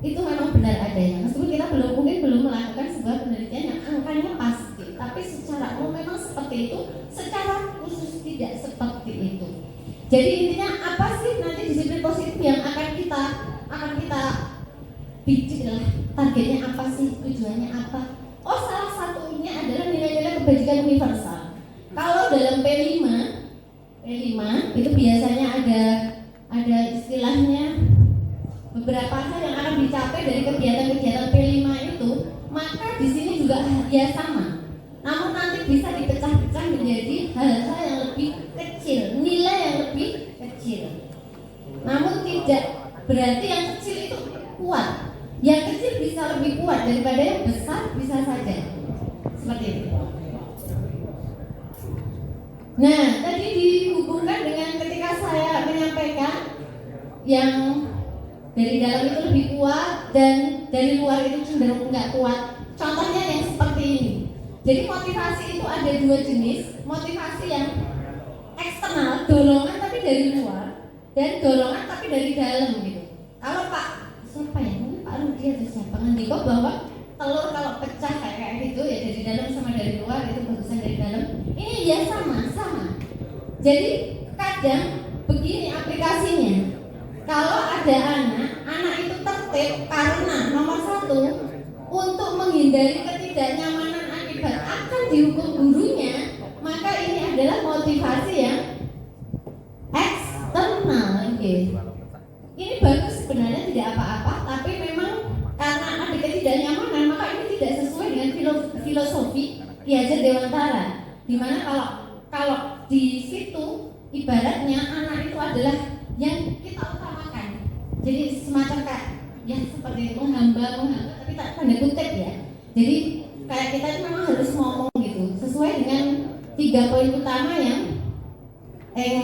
itu memang benar adanya. Meskipun kita belum melakukan sebuah penelitian yang angkanya pasti, tapi secara umum memang seperti itu, secara khusus tidak seperti itu. Jadi intinya apa sih nanti disiplin positif yang akan kita bidik lah, targetnya apa sih, tujuannya apa? Oh, salah satunya adalah nilai-nilai kebajikan universal. Kalau dalam P5 itu biasanya ada istilahnya beberapa hal yang akan dicapai dari kegiatan-kegiatan P5 itu, maka di sini juga ya sama. Namun nanti bisa dipecah-pecah menjadi hal-hal yang lebih kecil, nilai yang lebih kecil. Namun tidak berarti yang kecil itu kuat. Yang kecil bisa lebih kuat daripada yang besar, bisa saja. Seperti itu. Nah, tadi dihubungkan dengan ketika saya menyampaikan yang dari dalam itu lebih kuat dan dari luar itu cenderung nggak kuat. Contohnya yang seperti ini. Jadi motivasi itu ada 2 jenis. Motivasi yang eksternal, dorongan tapi dari luar, dan dorongan tapi dari dalam gitu. Kalau Pak siapa ya? Mungkin Pak Rudi atau siapa ngendiko bahwa telur kalau pecah kayak gitu ya dari dalam sama dari luar itu bagusan dari dalam. Ini ya sama. Jadi kadang begini aplikasinya. Kalau ada anak itu tertib karena nomor 1 untuk menghindari ketidaknyamanan akibat akan dihukum gurunya, maka ini adalah motivasi yang eksternal. Ini bagus sebenarnya tidak apa-apa, tapi memang karena ada ketidaknyamanan, maka ini tidak sesuai dengan filosofi Ki Hajar Dewantara, di mana kalau di situ ibaratnya anak itu adalah yang kita utamakan. Jadi semacam kayak ya seperti menghamba tapi tak tanda kutip ya. Jadi kayak kita itu memang harus ngomong gitu sesuai dengan 3 poin utama yang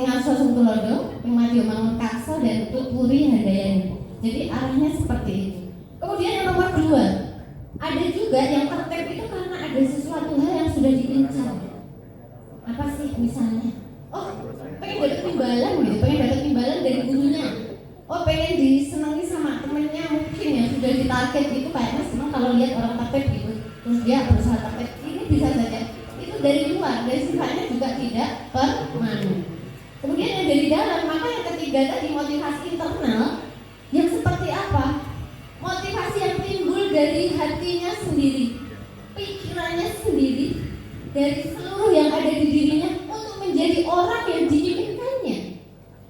ngaso sungtulodo, madio mangun kakso dan tuturi handayani. Jadi arahnya seperti itu. Kemudian yang nomor 2, ada juga yang tertib itu karena ada sesuatu hal yang sudah diincar. Apa sih misalnya? Oh, pengen dapat imbalan gitu, pengen dapat imbalan dari gurunya. Oh, pengen disenangi sama temennya mungkin ya sudah ditarget itu kayaknya senang kalau lihat orang tertib gitu. Terus dia berusaha tertib. Ini bisa saja itu dari luar, dari sifatnya juga tidak permanen. Kemudian yang dari dalam, maka yang ketiga tadi motivasi internal yang seperti apa? Motivasi yang timbul dari hatinya sendiri, pikirannya sendiri, dari seluruh yang ada di dirinya untuk menjadi orang yang diinginkannya,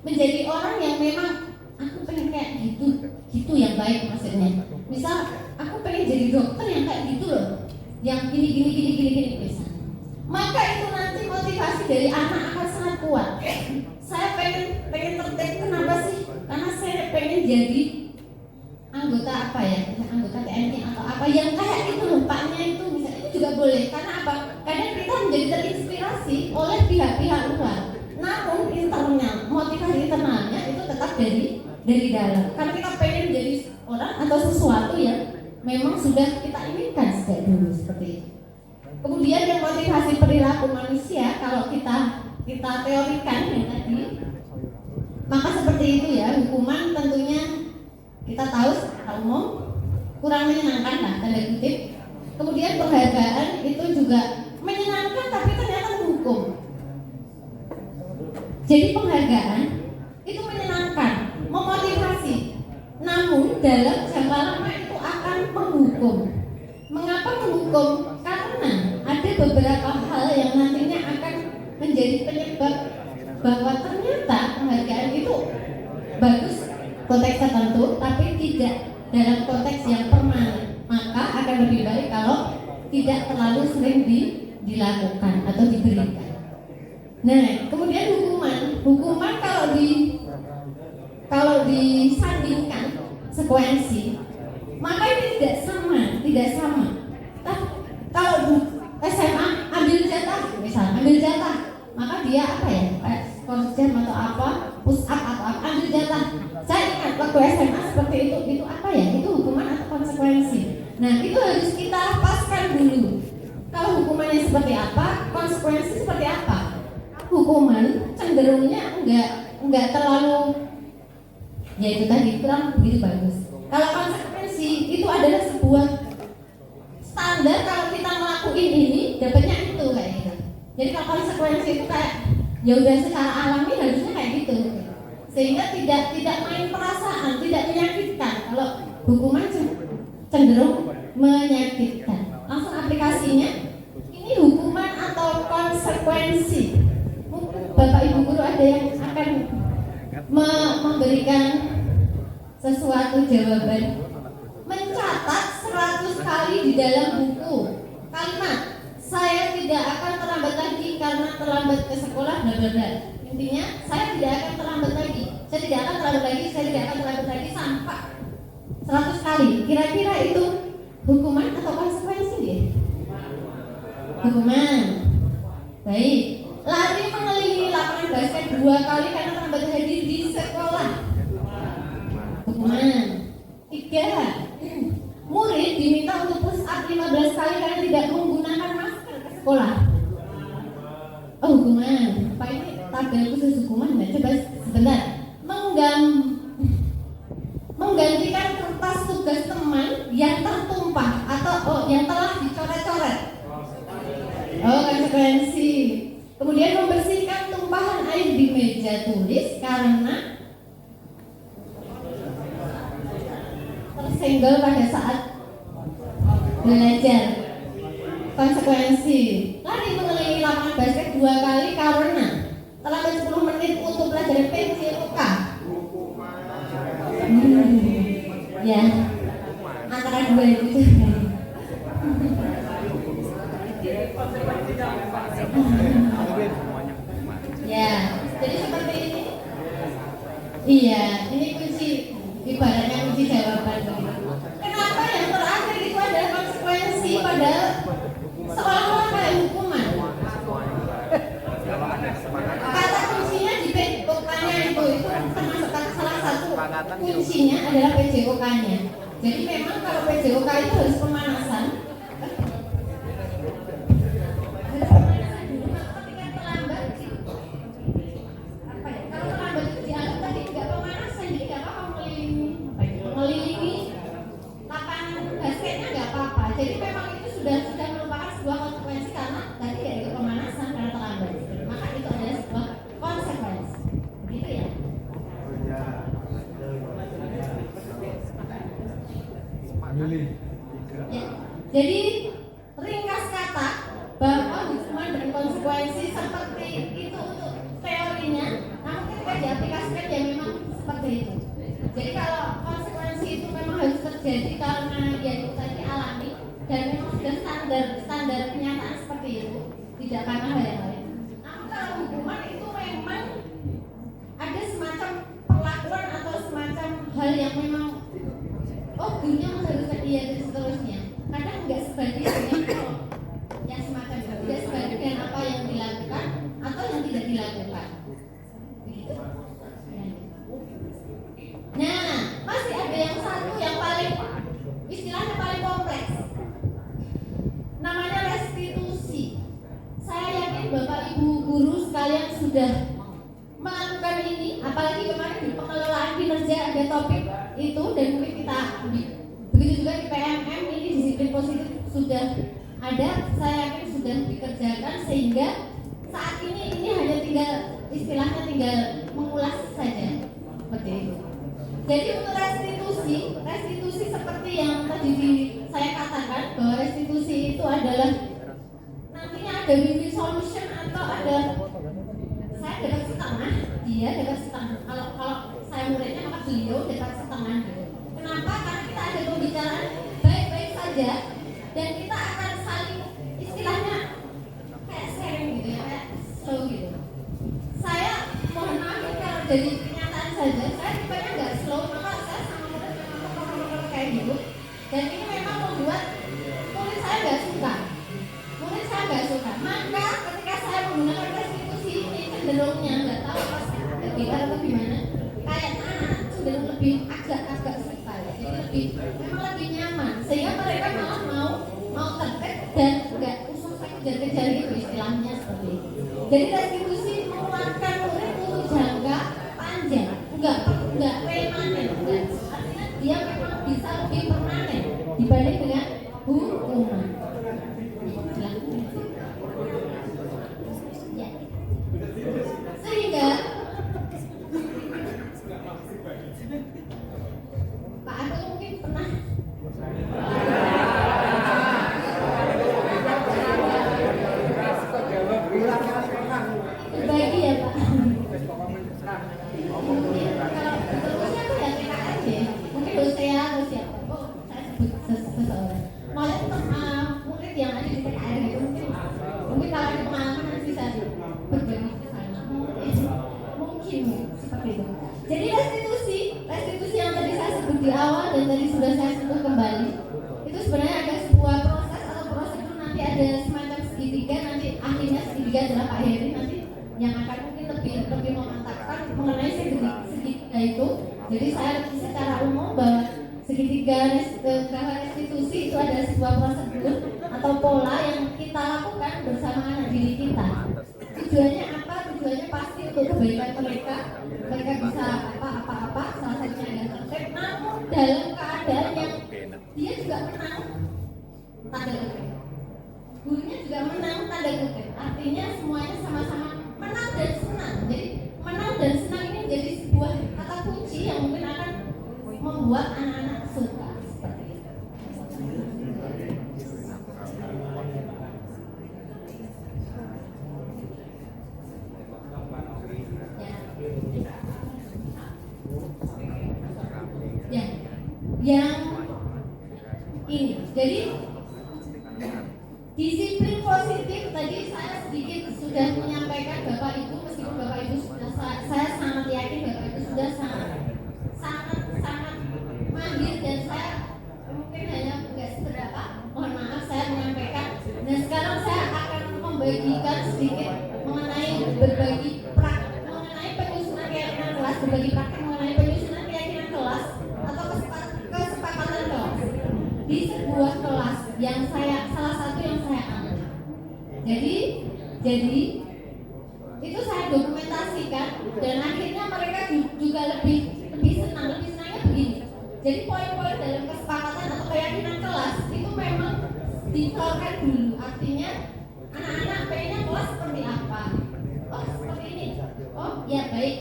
menjadi orang yang memang aku pengen kayak gitu yang baik maksudnya. Misal aku pengen jadi dokter yang kayak gitu loh, yang gini misalnya. Maka itu nanti motivasi dari anak akan sangat kuat. Saya pengen tertib. Kenapa sih? Karena saya pengen jadi anggota apa ya? Anggota TNI atau apa yang kayak itu loh, Paknya itu misalnya, itu juga boleh. Karena apa? Kadang kita menjadi terinspirasi oleh pihak-pihak luar. Namun internalnya, motivasi internalnya itu tetap dari dalam. Karena kita pengen jadi orang atau sesuatu yang memang sudah kita inginkan sejak dulu seperti itu. Kemudian yang motivasi perilaku manusia, kalau kita teorikan yang tadi, maka seperti itu ya. Hukuman tentunya kita tahu secara umum kurang menyenangkan lah, tanda kutip. Kemudian penghargaan itu juga menyenangkan tapi ternyata menghukum. Jadi penghargaan itu menyenangkan, memotivasi, namun dalam jangka lama itu akan menghukum. Mengapa menghukum? Karena ada beberapa hal yang nantinya akan menjadi penyebab bahwa ternyata penghargaan itu bagus konteks tertentu, tapi tidak dalam konteks yang permanen. Maka akan lebih baik kalau tidak terlalu sering dilakukan atau diberikan. Nah, kemudian hukuman kalau disandingkan sekuensi, maka ini tidak sama. Nah, kalau SMA ambil jatah, maka dia apa ya? Kayak jam atau apa, push up atau apa, ambil jatah. Saya ingat waktu SMA seperti itu apa ya? Itu hukuman atau konsekuensi. Nah, itu harus kita lepaskan dulu. Kalau hukumannya seperti apa, konsekuensi seperti apa? Hukuman cenderungnya enggak terlalu, ya itu tadi, kurang begitu bagus. Kalau konsekuensi itu adalah sebuah standar, kalau kita ngelakuin ini dapatnya itu kayak gitu. Jadi kalau konsekuensi itu kayak ya udah secara alami harusnya kayak gitu. Sehingga tidak main perasaan, tidak menyakitkan. Kalau hukuman cenderung menyakitkan. Langsung aplikasinya, ini hukuman atau konsekuensi. Bapak Ibu guru ada yang akan memberikan sesuatu jawaban. Mencatat 100 kali di dalam buku kalimat saya tidak akan terlambat lagi karena terlambat ke sekolah bla bla bla. Intinya saya tidak akan terlambat lagi sampai 100 kali. Kira-kira itu hukuman atau konsekuensi ya? Hukuman. Baik. Lari mengelilingi lapangan basket 2 kali karena terlambat hadir di sekolah. Hukuman. 3. Murid diminta untuk push up 15 kali karena tidak menggunakan masker ke sekolah. Oh, hukuman. Pak, ini tabel khusus hukuman nggak? Coba sebentar. Menggantikan kertas tugas teman yang tertumpah atau yang telah dicoret-coret. Oh, konsekuensi. Kemudian membersihkan tumpahan air di meja tulis karena tersenggol pada saat belajar. Konsekuensi. Lari mengelilingi lapangan basket 2 kali karena terlambat 10 menit untuk pelajaran PJOK. Ya, antara 2 itu. Ya, jadi seperti ini. Iya, ini kunci, ibaratnya kunci jawaban. Kenapa yang terakhir itu adalah konsekuensi, padahal seolah-olah kayak hukuman. Kata kuncinya di PJOK-nya itu termasuk salah satu kuncinya adalah PJOK-nya. Jadi memang kalau PJOK itu harus pemanasan. Jadi memang itu sudah merupakan sebuah konsekuensi karena tadi yaitu pemanasan karena terlambat. Maka itu adalah sebuah konsekuensi. Begitu ya. Ya. Jadi ringkas kata bahwa hukuman dan konsekuensi seperti itu untuk teorinya, namun ketika diaplikasikan ya memang seperti itu. Jadi kalau konsekuensi itu memang harus terjadi karena ya itu tadi alami dan memang sudah standar kenyataan seperti itu, tidak karena hal yang lain. Namun kalau hukuman itu memang dilakukan. Begitu. Nah, masih ada yang satu yang paling istilahnya paling kompleks. Namanya restitusi. Saya yakin Bapak Ibu guru sekalian sudah melakukan ini, apalagi kemarin di pengelolaan kinerja ada topik itu, dan mungkin kita begitu juga di PMM ini disiplin positif sudah ada, saya yakin sudah dikerjakan, sehingga saat ini hanya tinggal istilahnya tinggal mengulas saja seperti itu. Jadi untuk restitusi seperti yang tadi saya katakan bahwa restitusi itu adalah nantinya ada win-win solution atau ada saya dapat setengah, dia dapat setengah. Kalau saya muridnya maka beliau dapat setengah. Kenapa? Karena kita ada pembicaraan baik-baik saja dan kita akan saling istilahnya kayak sharing gitu ya, kayak slow gitu. Saya mohon maaf kalau jadi kenyataan saja, saya tipenya nggak slow, maka saya sama murid memang kayak gitu. Dan ini memang membuat murid saya nggak suka. Maka ketika saya menggunakan restitusi ini cenderungnya nggak tahu pas ketika atau gimana, kayak anak cenderung lebih agak suka ya. Jadi memang lebih nyaman, sehingga mereka malah mau tertib dan nggak usah saya kejar-kejar gitu istilahnya seperti itu. Jadi restitusi menguatkan murid untuk jangka panjang, nggak permanen, artinya dia memang bisa lebih permanen dibanding dengan hukuman. Sehingga Pak Anto mungkin pernah berbagi ya Pak. Mungkin kalau terusnya tuh ya TKS ya, mungkin dosen atau siapa. Oh saya sebut seseorang. Malah murid yang ada di TKS gitu mungkin kalau ada pengalaman bisa berbagi ke sana. Mungkin seperti itu. Jadi restitusi yang tadi saya sebut di awal dan tadi sudah saya sebut kembali, itu sebenarnya ada sebuah proses atau prosedur, nanti ada semacam segitiga, nanti akhirnya segitiga adalah Pak Heri nanti yang akan mungkin lebih memantapkan mengenai segitiga itu. Jadi saya secara umum bahwa segitiga restitusi itu ada sebuah prosedur atau pola yang kita lakukan bersama anak didik kita. Tujuannya apa? Tujuannya pasti untuk kebaikan mereka bisa apa-apa, salah satunya adalah tertib, namun dalam keadaan yang dia juga menang tanda kutip, gurunya juga menang tanda kutip, artinya semuanya sama-sama menang dan senang. Jadi menang dan senang ini menjadi sebuah kata kunci yang mungkin akan membuat anak-anak suka seperti itu. Yang ini, jadi disiplin positif tadi saya sedikit sudah menyampaikan Bapak Ibu, meskipun Bapak Ibu sudah saya sangat yakin Bapak Ibu sudah sangat mahir dan saya mungkin hanya nggak seberapa, mohon maaf saya menyampaikan. Nah sekarang saya akan membagikan sedikit mengenai berbagi praktik mengenai penyusunan keyakinan kelas, berbagi praktik mengenai penyusunan keyakinan kelas atau kesepakatan kelas di sebuah kelas yang salah satu yang saya ambil. Jadi itu saya dokumentasikan dan akhirnya mereka juga lebih senangnya begini. Jadi poin-poin dalam kesepakatan atau keyakinan kelas itu memang dikeluarkan dulu. Artinya anak-anak pengennya kelas seperti apa? Oh seperti ini. Oh ya baik.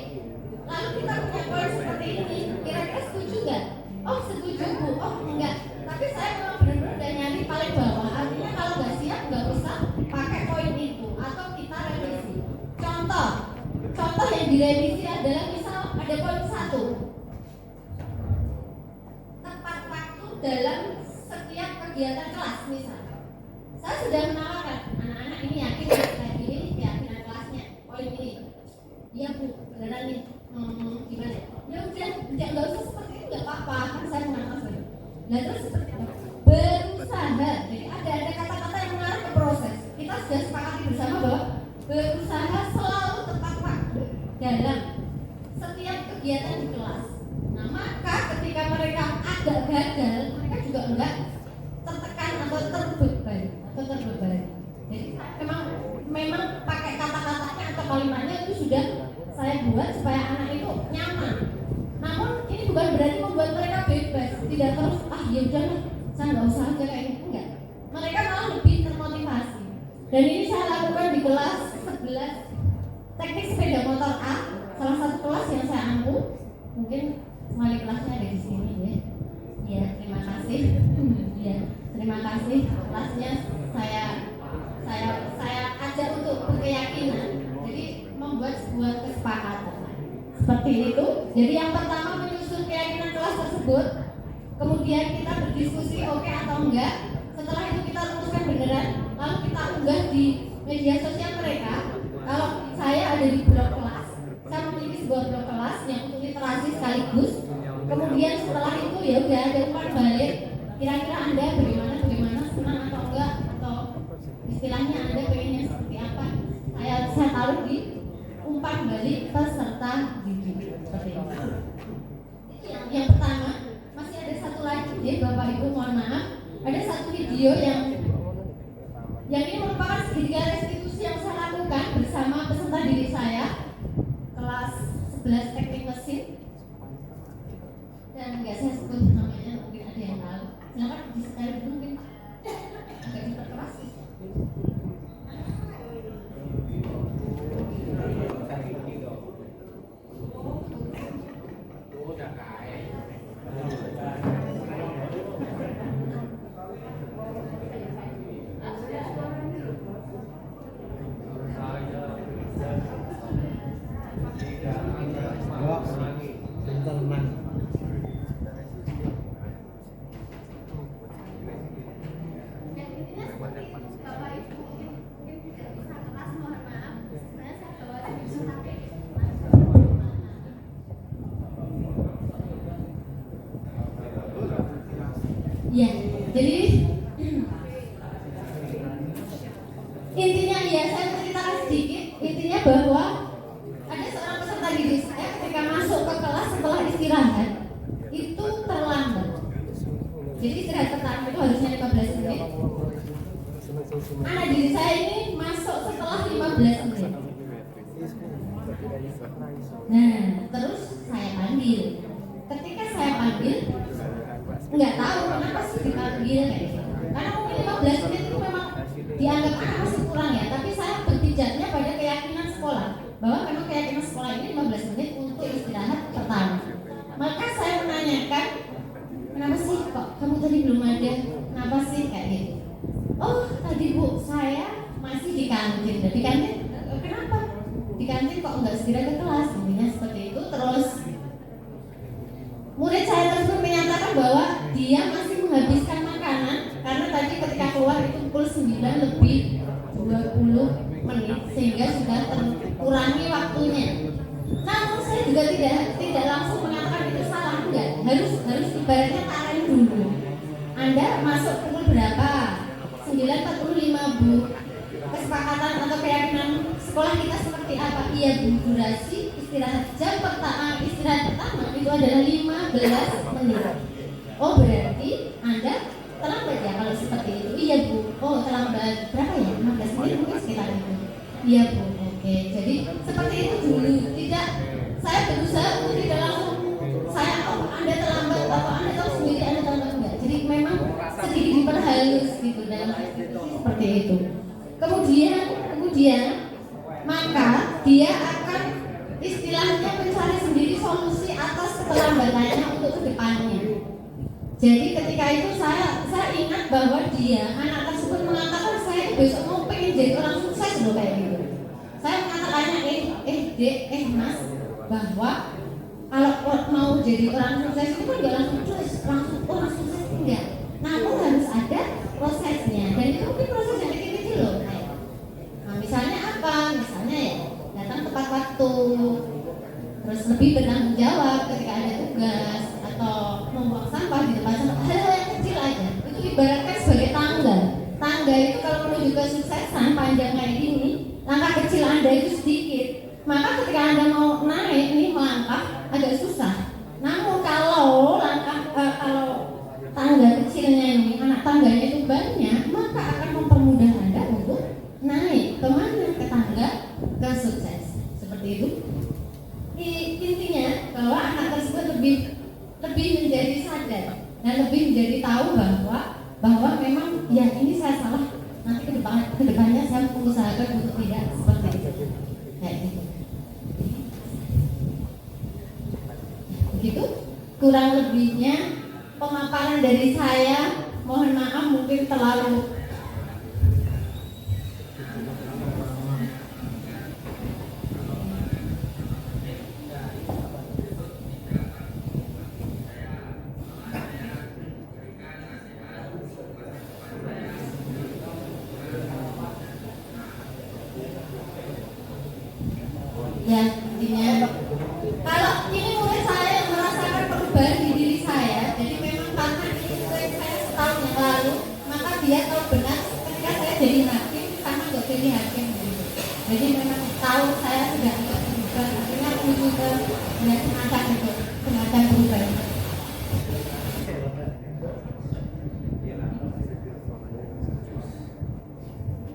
Lalu kita punya poin seperti ini. Kira-kira setuju nggak? Oh setuju Bu. Oh enggak. Tapi saya memang benar-benar udah nyari paling bawah. Artinya kalau nggak siap nggak usah pakai poin itu atau kita revisi. Contoh yang direvisi adalah misal ada poin 1. Tepat waktu dalam setiap kegiatan kelas misal. Saya sudah menawarkan anak-anak ini yakin lagi ini keyakinan kelasnya poin ini. Iya Bu, beneran nih. Gimana? Ya udah, nggak usah seperti itu nggak apa-apa. Kan saya mengamalkan. Nah terus seperti apa? Berusaha. Jadi ada kata-kata yang mengarah ke proses. Kita sudah sepakati bersama bahwa berusaha selalu tepat waktu. dalam setiap kegiatan di kelas. Nah, maka ketika mereka agak gagal, mereka juga enggak tertekan atau terbebani. Jadi memang pakai kata-katanya atau kalimatnya itu sudah saya buat supaya anak itu nyaman. Namun ini bukan berarti membuat mereka bebas, tidak terus ya udah saya nggak usah aja kayak gitu, enggak. Mereka malah lebih termotivasi. Dan ini saya lakukan di kelas 11 teknik sepeda motor A, salah satu kelas yang saya ampu. Mungkin wali kelasnya ada di sini ya. Ya, terima kasih. Ya, terima kasih. Kelasnya saya ajak untuk berkeyakinan. Jadi membuat sebuah kesepakatan. Seperti itu. Jadi yang pertama menyusun keyakinan kelas tersebut. Kemudian kita berdiskusi oke atau enggak. Setelah itu kita rumuskan beneran. Lalu kita unggah di media sosial mereka. Kalau saya ada di blog kelas, saya memiliki sebuah blog kelas yang untuk literasi sekaligus. Kemudian setelah itu ya udah ada umpan balik. Kira-kira Anda bagaimana senang atau enggak, atau istilahnya Anda pengennya seperti apa? Saya taruh di umpan balik peserta didik seperti itu. Yang pertama, masih ada satu lagi ya Bapak Ibu, mohon maaf. Ada satu video yang ini merupakan segitiga restitusi yang saya lakukan bersama peserta didik saya kelas 11 teknik mesin, dan nggak saya sebut namanya, mungkin ada yang tahu. Silakan di-share dulu mungkin agak diperkeras sih. Ya, jadi intinya ya saya ceritakan sedikit. Intinya bahwa ada seorang peserta didik saya ketika masuk ke kelas setelah istirahat itu terlambat. Jadi istirahat pertama itu harusnya 15 menit. Anak didik saya ini masuk setelah 15 menit. Nah, terus saya panggil. Ketika saya panggil, nggak tahu kenapa sih dipanggil kayak gitu. Karena mungkin 15 menit itu memang dianggap masih kurang ya. Tapi saya berpijaknya pada keyakinan sekolah bahwa memang keyakinan sekolah ini 15 menit untuk istirahat pertama. Maka saya menanyakan, kenapa sih kok kamu tadi belum ada? Kenapa sih kayak gitu? Oh tadi Bu, saya masih di kantin. Di kantin kenapa? Di kantin kok nggak segera ke kelas? Intinya seperti itu. Terus murid saya tersebut menyatakan bahwa dia masih menghabiskan makanan karena tadi ketika keluar itu pukul 9 lebih 20 menit sehingga sudah terkurangi waktunya. Namun saya juga tidak langsung mengatakan itu salah, enggak. Harus ibaratnya tarik dulu. Anda masuk pukul berapa? 9.45 Bu. Kesepakatan atau keyakinan sekolah kita seperti apa? Iya Bu, durasi istirahat pertama itu adalah 15 menit. Oh berarti Anda terlambat ya kalau seperti itu? Iya Bu. Oh terlambat berapa ya? 15 menit mungkin sekitar itu. Iya Bu. Oke. Jadi seperti itu dulu. Tidak, saya berusaha untuk tidak langsung Anda terlambat atau Anda tahu sendiri Anda terlambat, enggak. Jadi memang sedikit diperhalus gitu dalam institusi seperti itu. Kemudian maka dia akan istilahnya mencari sendiri solusi atas keterlambatannya untuk kedepannya. Jadi ketika itu saya ingat bahwa anak tersebut mengatakan saya besok mau pengen jadi orang sukses loh kayak gitu. Saya mengatakannya Dek, Mas, bahwa kalau mau jadi orang sukses itu kan nggak langsung orang sukses enggak. Namun harus ada prosesnya dan itu mungkin proses yang kecil-kecil loh. Nah, misalnya apa? Misalnya ya datang tepat waktu, terus lebih bertanggung jawab ketika ada tugas atau membuang sampah di tempat sampah. Hal-hal yang kecil aja. Itu ibaratkan sebagai tangga. Tangga itu kalau menuju kesuksesan panjang kayak gini, langkah kecil Anda itu sedikit. maka ketika Anda mau naik ini melangkah agak susah. Namun kalau kalau tangga kecilnya ini, anak tangganya itu banyak, maka akan mempermudah Anda untuk naik kemana? Ke tangga ke sukses. Seperti itu. Intinya bahwa anak tersebut lebih menjadi sadar dan lebih menjadi tahu bahwa memang ya ini saya salah, nanti kedepannya saya mengusahakan untuk tidak seperti itu. Kayak gitu. Begitu kurang lebihnya pemaparan dari saya. Mohon maaf mungkin terlalu ya. Intinya kalau ini murid saya yang merasakan perubahan di diri saya, jadi memang karena ini murid saya setahun yang lalu, maka dia tahu benar ketika saya jadi hakim sama nggak jadi hakim gitu. Jadi memang tahu saya sudah tidak berubah, akhirnya menuju ke semacam itu, semacam perubahan.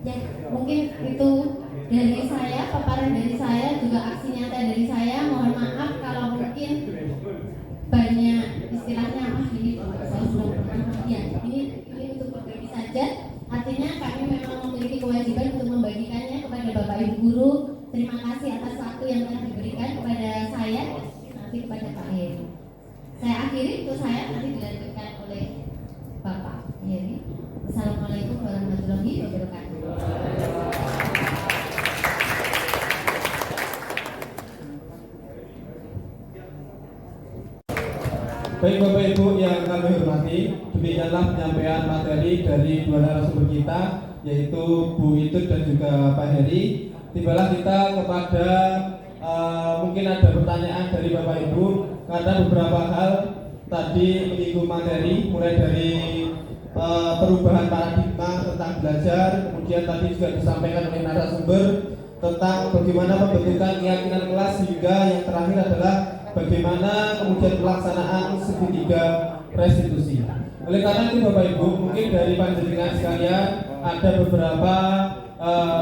Ya, mungkin itu dari saya, paparan dari saya, juga aksi nyata dari saya. Mohon maaf kalau mungkin banyak istilahnya ini saya sudah pernah ya, ini untuk berbagi saja. Artinya kami memang memiliki kewajiban untuk membagikannya kepada Bapak Ibu guru. Terima kasih atas waktu yang telah diberikan kepada saya, nanti kepada Pak Heri. Saya akhiri, untuk saya nanti dilanjutkan oleh Bapak Heri. Assalamualaikum warahmatullahi wabarakatuh. Baik Bapak Ibu yang kami hormati, demikianlah penyampaian materi dari dua narasumber kita, yaitu Bu Itut dan juga Pak Heri. Tibalah kita kepada mungkin ada pertanyaan dari Bapak Ibu, karena beberapa hal tadi menyinggung materi, mulai dari perubahan paradigma tentang belajar, kemudian tadi juga disampaikan oleh narasumber tentang bagaimana pembentukan keyakinan kelas, hingga yang terakhir adalah bagaimana kemudian pelaksanaan segitiga restitusi. Oleh karena itu Bapak Ibu, mungkin dari panjenengan sekalian ada beberapa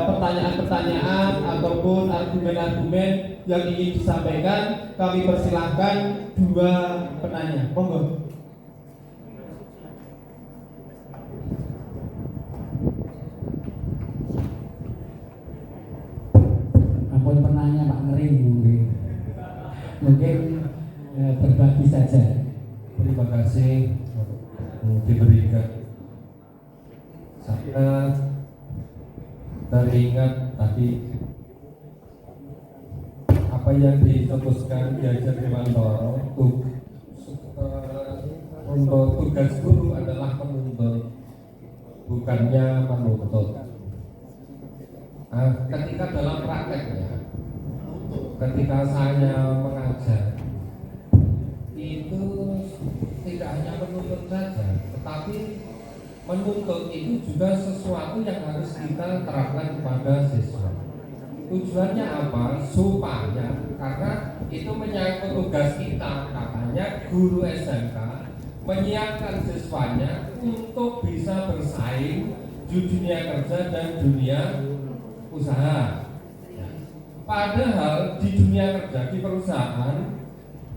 pertanyaan-pertanyaan ataupun argumen-argumen yang ingin disampaikan. Kami persilahkan dua penanya. Monggo. Ampun penanya Pak Ngering mungkin berbagi saja. Terima kasih diberikan. Saya teringat tadi apa yang dicetuskan Diajar Dewantara untuk tugas guru adalah menuntut, bukannya menuntut. Ketika dalam prakteknya, ketika saya mengajar, itu tidak hanya menuntut saja, tetapi menuntut itu juga sesuatu yang harus kita terapkan kepada siswa. Tujuannya apa? Supaya, karena itu menyangkut tugas kita, katanya guru SMK menyiapkan siswanya untuk bisa bersaing di dunia kerja dan dunia usaha. Padahal di dunia kerja, di perusahaan,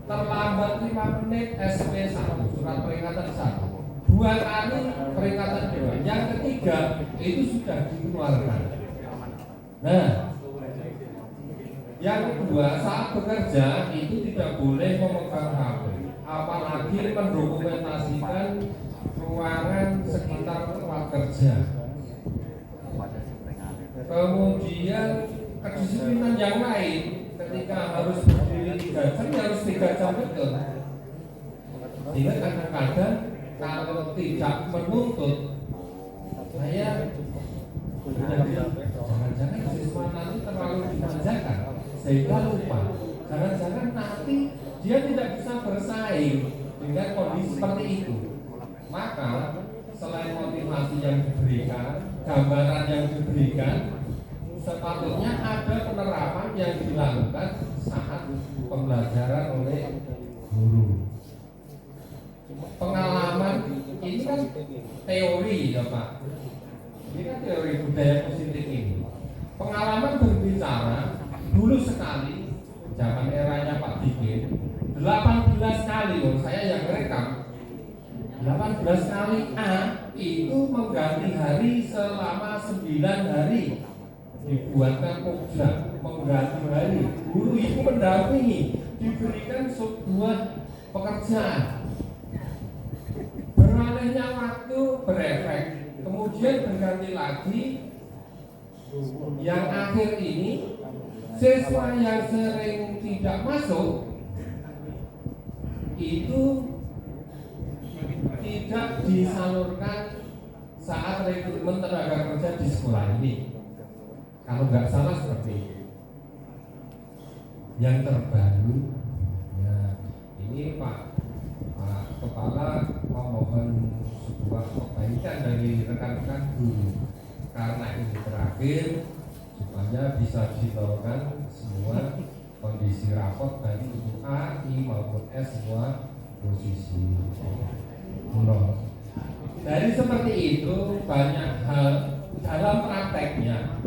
terlambat 5 menit SP1, surat peringatan 1, 2 kali peringatan 2, yang ketiga itu sudah dikeluarkan. Nah, yang kedua, saat bekerja itu tidak boleh memegang HP, apalagi mendokumentasikan ruangan sekitar tempat kerja. Kemudian kedisiplinan yang lain, ketika harus berdiri 3 jam, harus 3 jam betul. Sehingga kadang-kadang kalau tidak menuntut, saya jangan-jangan siswa nanti terlalu dimanjakan sehingga lupa. Jangan-jangan nanti dia tidak bisa bersaing dengan kondisi seperti itu. Maka selain motivasi yang diberikan, gambaran yang diberikan, sepatutnya ada penerapan yang dilakukan saat pembelajaran oleh guru. Pengalaman ini kan teori ya Pak. Ini kan teori budaya positif ini. Pengalaman berbicara dulu sekali zaman eranya Pak Dikit 18 kali loh saya yang merekam 18 kali A itu mengganti hari selama 9 hari dibuatkan program mengganti hari guru itu mendampingi diberikan sebuah pekerjaan beralihnya waktu berefek kemudian berganti lagi yang akhir ini siswa yang sering tidak masuk itu tidak disalurkan saat rekrutmen tenaga kerja di sekolah ini. Kalau nggak salah seperti itu. Yang terbaru, ya ini Pak Kepala memohon sebuah kebaikan dari rekan-rekan guru karena ini terakhir supaya bisa ditawarkan semua kondisi rapot dari untuk A, I maupun S semua posisi nol. Dari seperti itu banyak hal dalam prakteknya.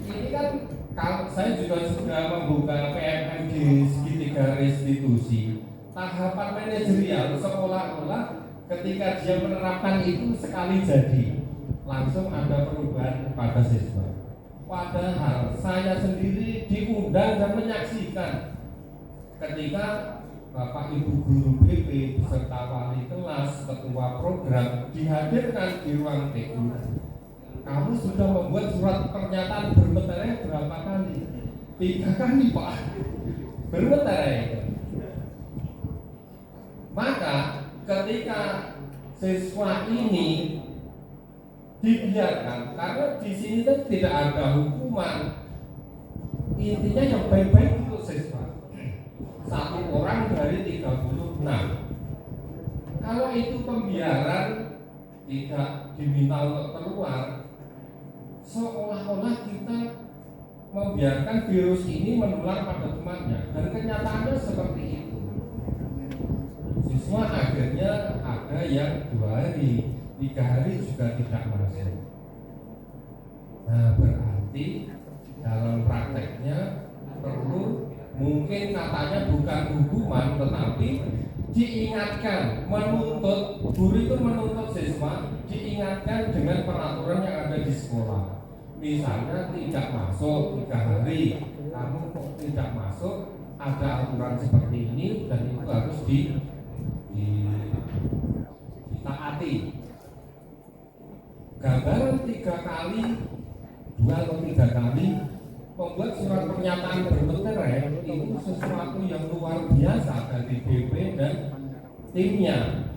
Ini kan kalau saya juga sudah membuka PMM di segitiga restitusi. Tahapan manajerial seolah-olah ketika dia menerapkan itu sekali jadi langsung ada perubahan pada siswa. Padahal saya sendiri diundang dan menyaksikan ketika Bapak Ibu Guru BP beserta wali kelas, ketua program dihadirkan di ruang TU. Kamu sudah membuat surat pernyataan bermeterai berapa kali? 3 kali Pak. Bermeterai. Maka ketika siswa ini dibiarkan karena di sini kan tidak ada hukuman, intinya yang baik-baik untuk siswa 1 orang dari 36. Kalau itu pembiaran tidak diminta untuk keluar, seolah-olah kita membiarkan virus ini menular pada temannya dan kenyataannya seperti itu. Siswa akhirnya ada yang 2 hari 3 hari juga tidak masuk. Nah berarti dalam prakteknya perlu mungkin katanya bukan hukuman tetapi diingatkan, menuntut guru itu menuntut siswa diingatkan dengan peraturan yang ada di sekolah. Misalnya tidak masuk 3 hari, kamu kok tidak masuk, ada aturan seperti ini dan itu harus ditaati. Gambaran 3 kali, 2 atau 3 kali membuat surat pernyataan bermeterai itu sesuatu yang luar biasa dari BP dan timnya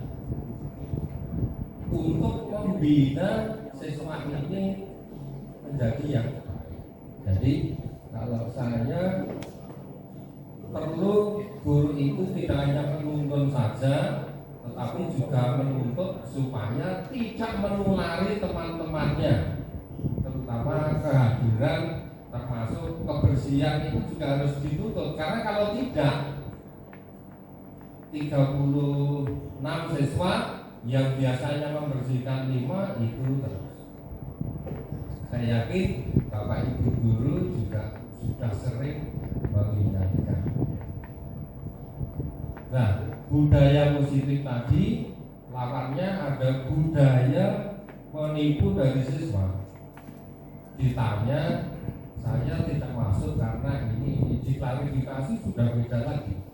untuk membina siswa ini menjadi yang. Jadi kalau saya perlu guru itu tidak hanya menuntun saja tetapi juga menuntut supaya tidak menulari teman-temannya, terutama kehadiran termasuk kebersihan itu juga harus dituntut karena kalau tidak 36 siswa yang biasanya membersihkan 5 itu terus. Saya yakin Bapak Ibu guru juga sudah sering mengingatkan. Nah, budaya positif tadi lawannya ada budaya menipu dari siswa. Ditanya, saya tidak masuk karena ini diklarifikasi sudah beda lagi.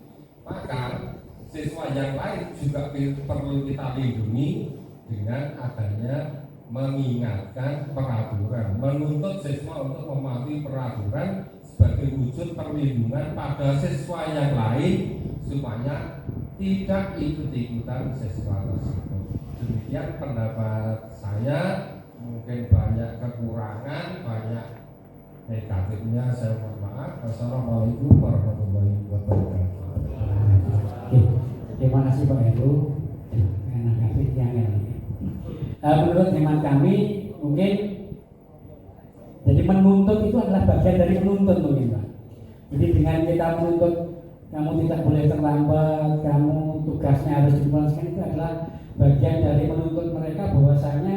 Maka siswa yang lain juga perlu kita lindungi dengan adanya mengingatkan peraturan, menuntut siswa untuk mematuhi peraturan sebagai wujud perlindungan pada siswa yang lain supaya tidak ikut-ikutan siswa tersebut. Demikian pendapat saya, mungkin banyak kekurangan, banyak negatifnya, saya mohon maaf. Wassalamualaikum warahmatullahi wabarakatuh. Terima kasih Pak Heru. Menanggapi yang ini. Menurut hemat kami mungkin Jadi menuntut itu adalah bagian dari menuntut mungkin Pak. Jadi dengan kita menuntut kamu tidak boleh terlambat, kamu tugasnya harus dipulaskan, itu adalah bagian dari menuntut mereka bahwasanya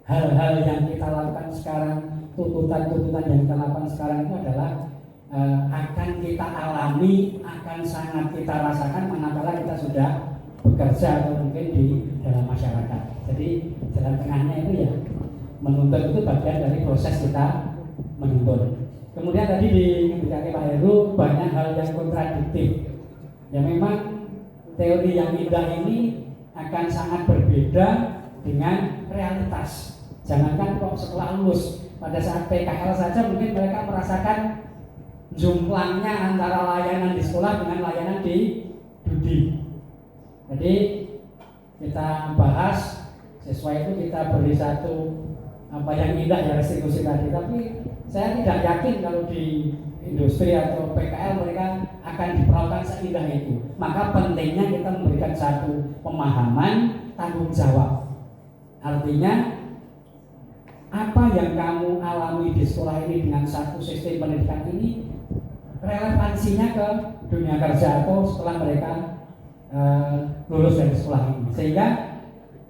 hal-hal yang kita lakukan sekarang, tuntutan-tuntutan yang kita lakukan sekarang itu adalah akan kita alami, akan sangat kita rasakan manakala kita sudah bekerja atau mungkin di dalam masyarakat. Jadi jalan tengahnya itu ya menuntut itu bagian dari proses kita menuntut. Kemudian tadi dikatakan Pak Heru banyak hal yang kontradiktif. Ya memang teori yang indah ini akan sangat berbeda dengan realitas. Jangankan kok setelah lulus, pada saat PKL saja mungkin mereka merasakan jumlahnya antara layanan di sekolah dengan layanan di Dudi. Jadi kita bahas sesuai itu kita beri satu apa yang indah ya restitusi tadi, tapi saya tidak yakin kalau di industri atau PKL mereka akan diperlakukan seindah itu. Maka pentingnya kita memberikan satu pemahaman tanggung jawab. Artinya apa yang kamu alami di sekolah ini dengan satu sistem pendidikan ini relevansinya ke dunia kerja atau setelah mereka lulus dari sekolah ini. Sehingga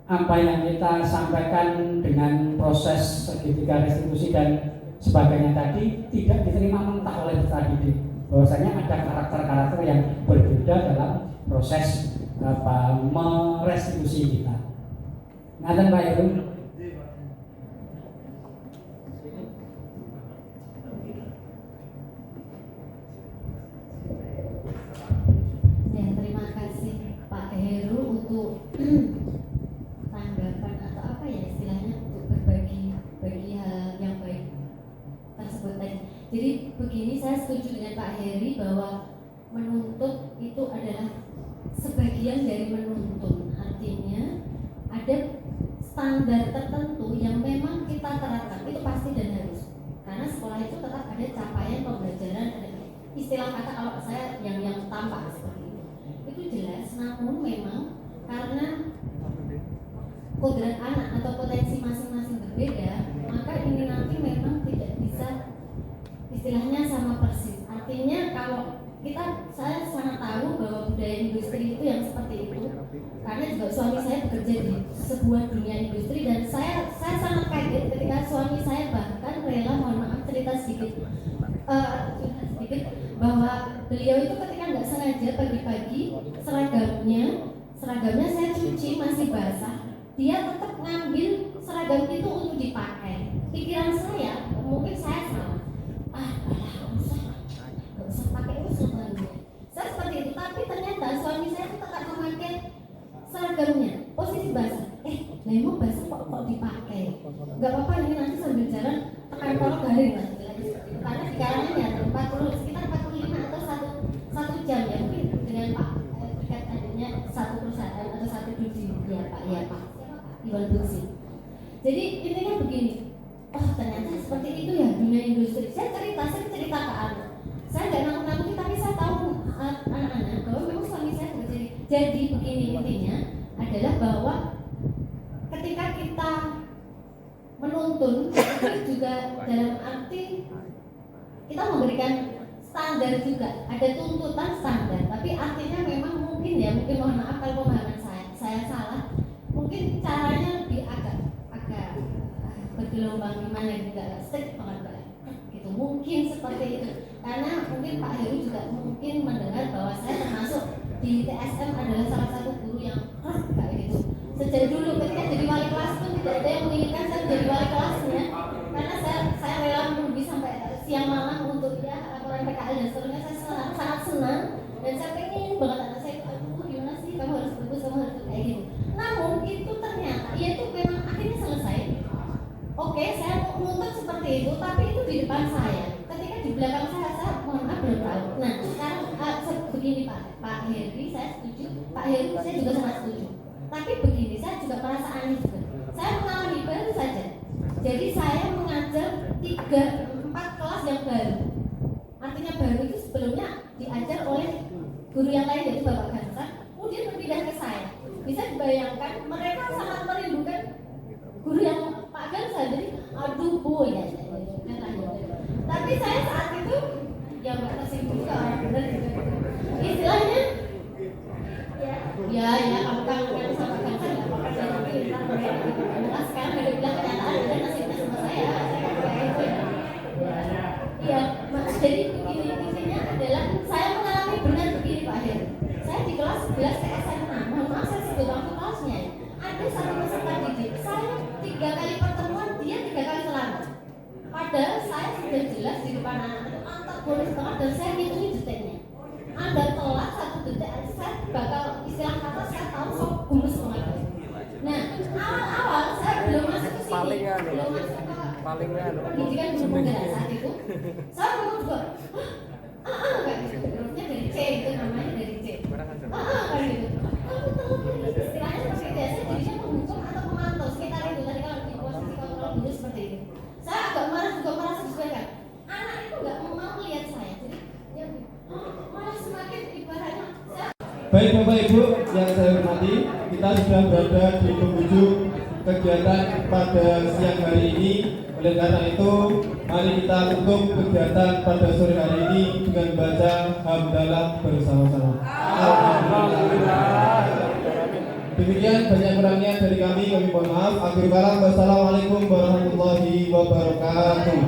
apa yang kita sampaikan dengan proses segitiga restitusi dan sebagainya tadi tidak diterima mentah oleh peserta didik. Bahwasanya ada karakter-karakter yang berbeda dalam proses merestitusi kita. Ngaten Pak Heru. Ya, terima kasih Pak Heru untuk tanggapan atau apa ya istilahnya untuk berbagi hal yang baik tersebut tadi. Jadi begini, saya setuju dengan Pak Heri bahwa menuntut itu adalah sebagian dari menuntun. Artinya ada standar tertentu yang memang kita terapkan, itu pasti dan harus. Karena sekolah itu tetap ada capaian pembelajaran, ada istilah kata kalau saya yang tampak seperti itu jelas. Namun memang karena kodrat anak atau potensi masing-masing berbeda, maka ini nanti memang tidak bisa istilahnya sama persis. Artinya kalau saya sangat tahu bahwa budaya industri itu yang seperti itu, karena juga suami saya bekerja di sebuah dunia industri dan saya sangat kaget ketika suami saya bahkan rela, mohon maaf cerita sedikit bahwa beliau itu ketika nggak sengaja pagi-pagi seragamnya saya cuci masih basah, dia tetap ngambil seragam itu untuk dipakai. Pikiran saya, mungkin saya salah, nggak usah pakai itu sebenarnya. Saya seperti itu, tapi ternyata suami saya itu tetap memakai seragamnya, posisi basah. Memang basah kok dipakai? Nggak apa-apa, ini nanti sambil jalan tekan kolok garing lah. Karena di karangan ya sekitar 45 atau satu jam ya mungkin dengan Pak terkait adanya satu perusahaan atau satu Dudi ya Pak Iwan Buksi. Jadi intinya begini, ternyata seperti itu ya dunia industri. Saya cerita ke anak. Saya nggak nakut-nakuti, tapi saya tahu anak-anak bahwa memang suami saya bekerja. Jadi begini intinya adalah bahwa ketika kita menuntun itu juga dalam arti kita memberikan standar juga, ada tuntutan standar. Tapi artinya memang mungkin mohon maaf kalau pemahaman saya salah. Mungkin caranya lebih agak bergelombang gimana gitu, agak strict banget gitu. Mungkin seperti itu. Karena mungkin Pak Heru juga mungkin mendengar bahwa saya termasuk di TSM adalah salah satu guru yang kayak gitu. Sejak dulu ketika jadi wali kelas pun tidak ada yang menginginkan saya jadi wali kelasnya. Karena saya rela menunggu sampai siang malam untuk laporan PKL dan seterusnya. Saya sangat senang dan saya pengen banget anak saya gimana sih, kamu harus bagus, kamu harus kayak gitu. Namun itu ternyata ya itu memang akhirnya selesai. Oke, saya mau menuntut seperti itu, tapi itu di depan saya. Ketika di belakang saya mohon maaf belum tahu. Nah sekarang begini Pak Heri, saya setuju. Pak Heri saya juga sangat setuju. Tapi begini, saya juga merasa aneh juga. Saya mengalami baru saja. Jadi saya mengajar 3-4 kelas yang baru. Artinya baru itu sebelumnya diajar oleh guru yang lain, yaitu Bapak Gansar. Kemudian berpindah ke saya. Bisa dibayangkan mereka sangat merindukan guru yang Pak Gansar. Jadi yang nggak tersinggung ke orang benar juga. Istilahnya ya kamu kan sama kan saya nggak apa-apa saya nanti ntar mereka gitu. Karena sekarang ada bilang kenyataan dan nasibnya sama saya kan kayak itu ya. Iya, jadi begini-begininya adalah saya mengalami benar begini Pak Akhir. Saya di kelas 11 ke SMA, mohon maaf saya sebut waktu kelasnya. Ada satu peserta didik, saya 3 kali pertemuan, dia 3 kali selamat. Padahal saya sudah jelas di depan anak itu antar boleh banget dan saya ngitungin detiknya. Anda telat 1 detik, saya bakal istilah kata saya tahu sok gumus banget. Nah, awal-awal saya belum masuk ke sini, belum masuk ke pendidikan pembelajaran saat itu. Saya ngomong juga, kan hurufnya dari C itu namanya dari C. Kan gitu. Kamu tahu ini istilahnya seperti itu ya. Saya jadinya menghukum atau memantau sekitar itu. Tadi kalau di posisi kontrol dulu seperti itu. Saya agak marah juga merasa kan. Anak itu nggak mau lihat saya. Jadi dia malah semakin ibaratnya saya. Baik Bapak Ibu yang saya hormati, kita sudah berada di penghujung kegiatan pada siang hari ini. Oleh karena itu, mari kita tutup kegiatan pada sore hari ini dengan baca hamdalah bersama-sama. Alhamdulillah. Demikian banyak kurangnya dari kami mohon maaf. Akhir kalam, wassalamualaikum warahmatullahi wabarakatuh.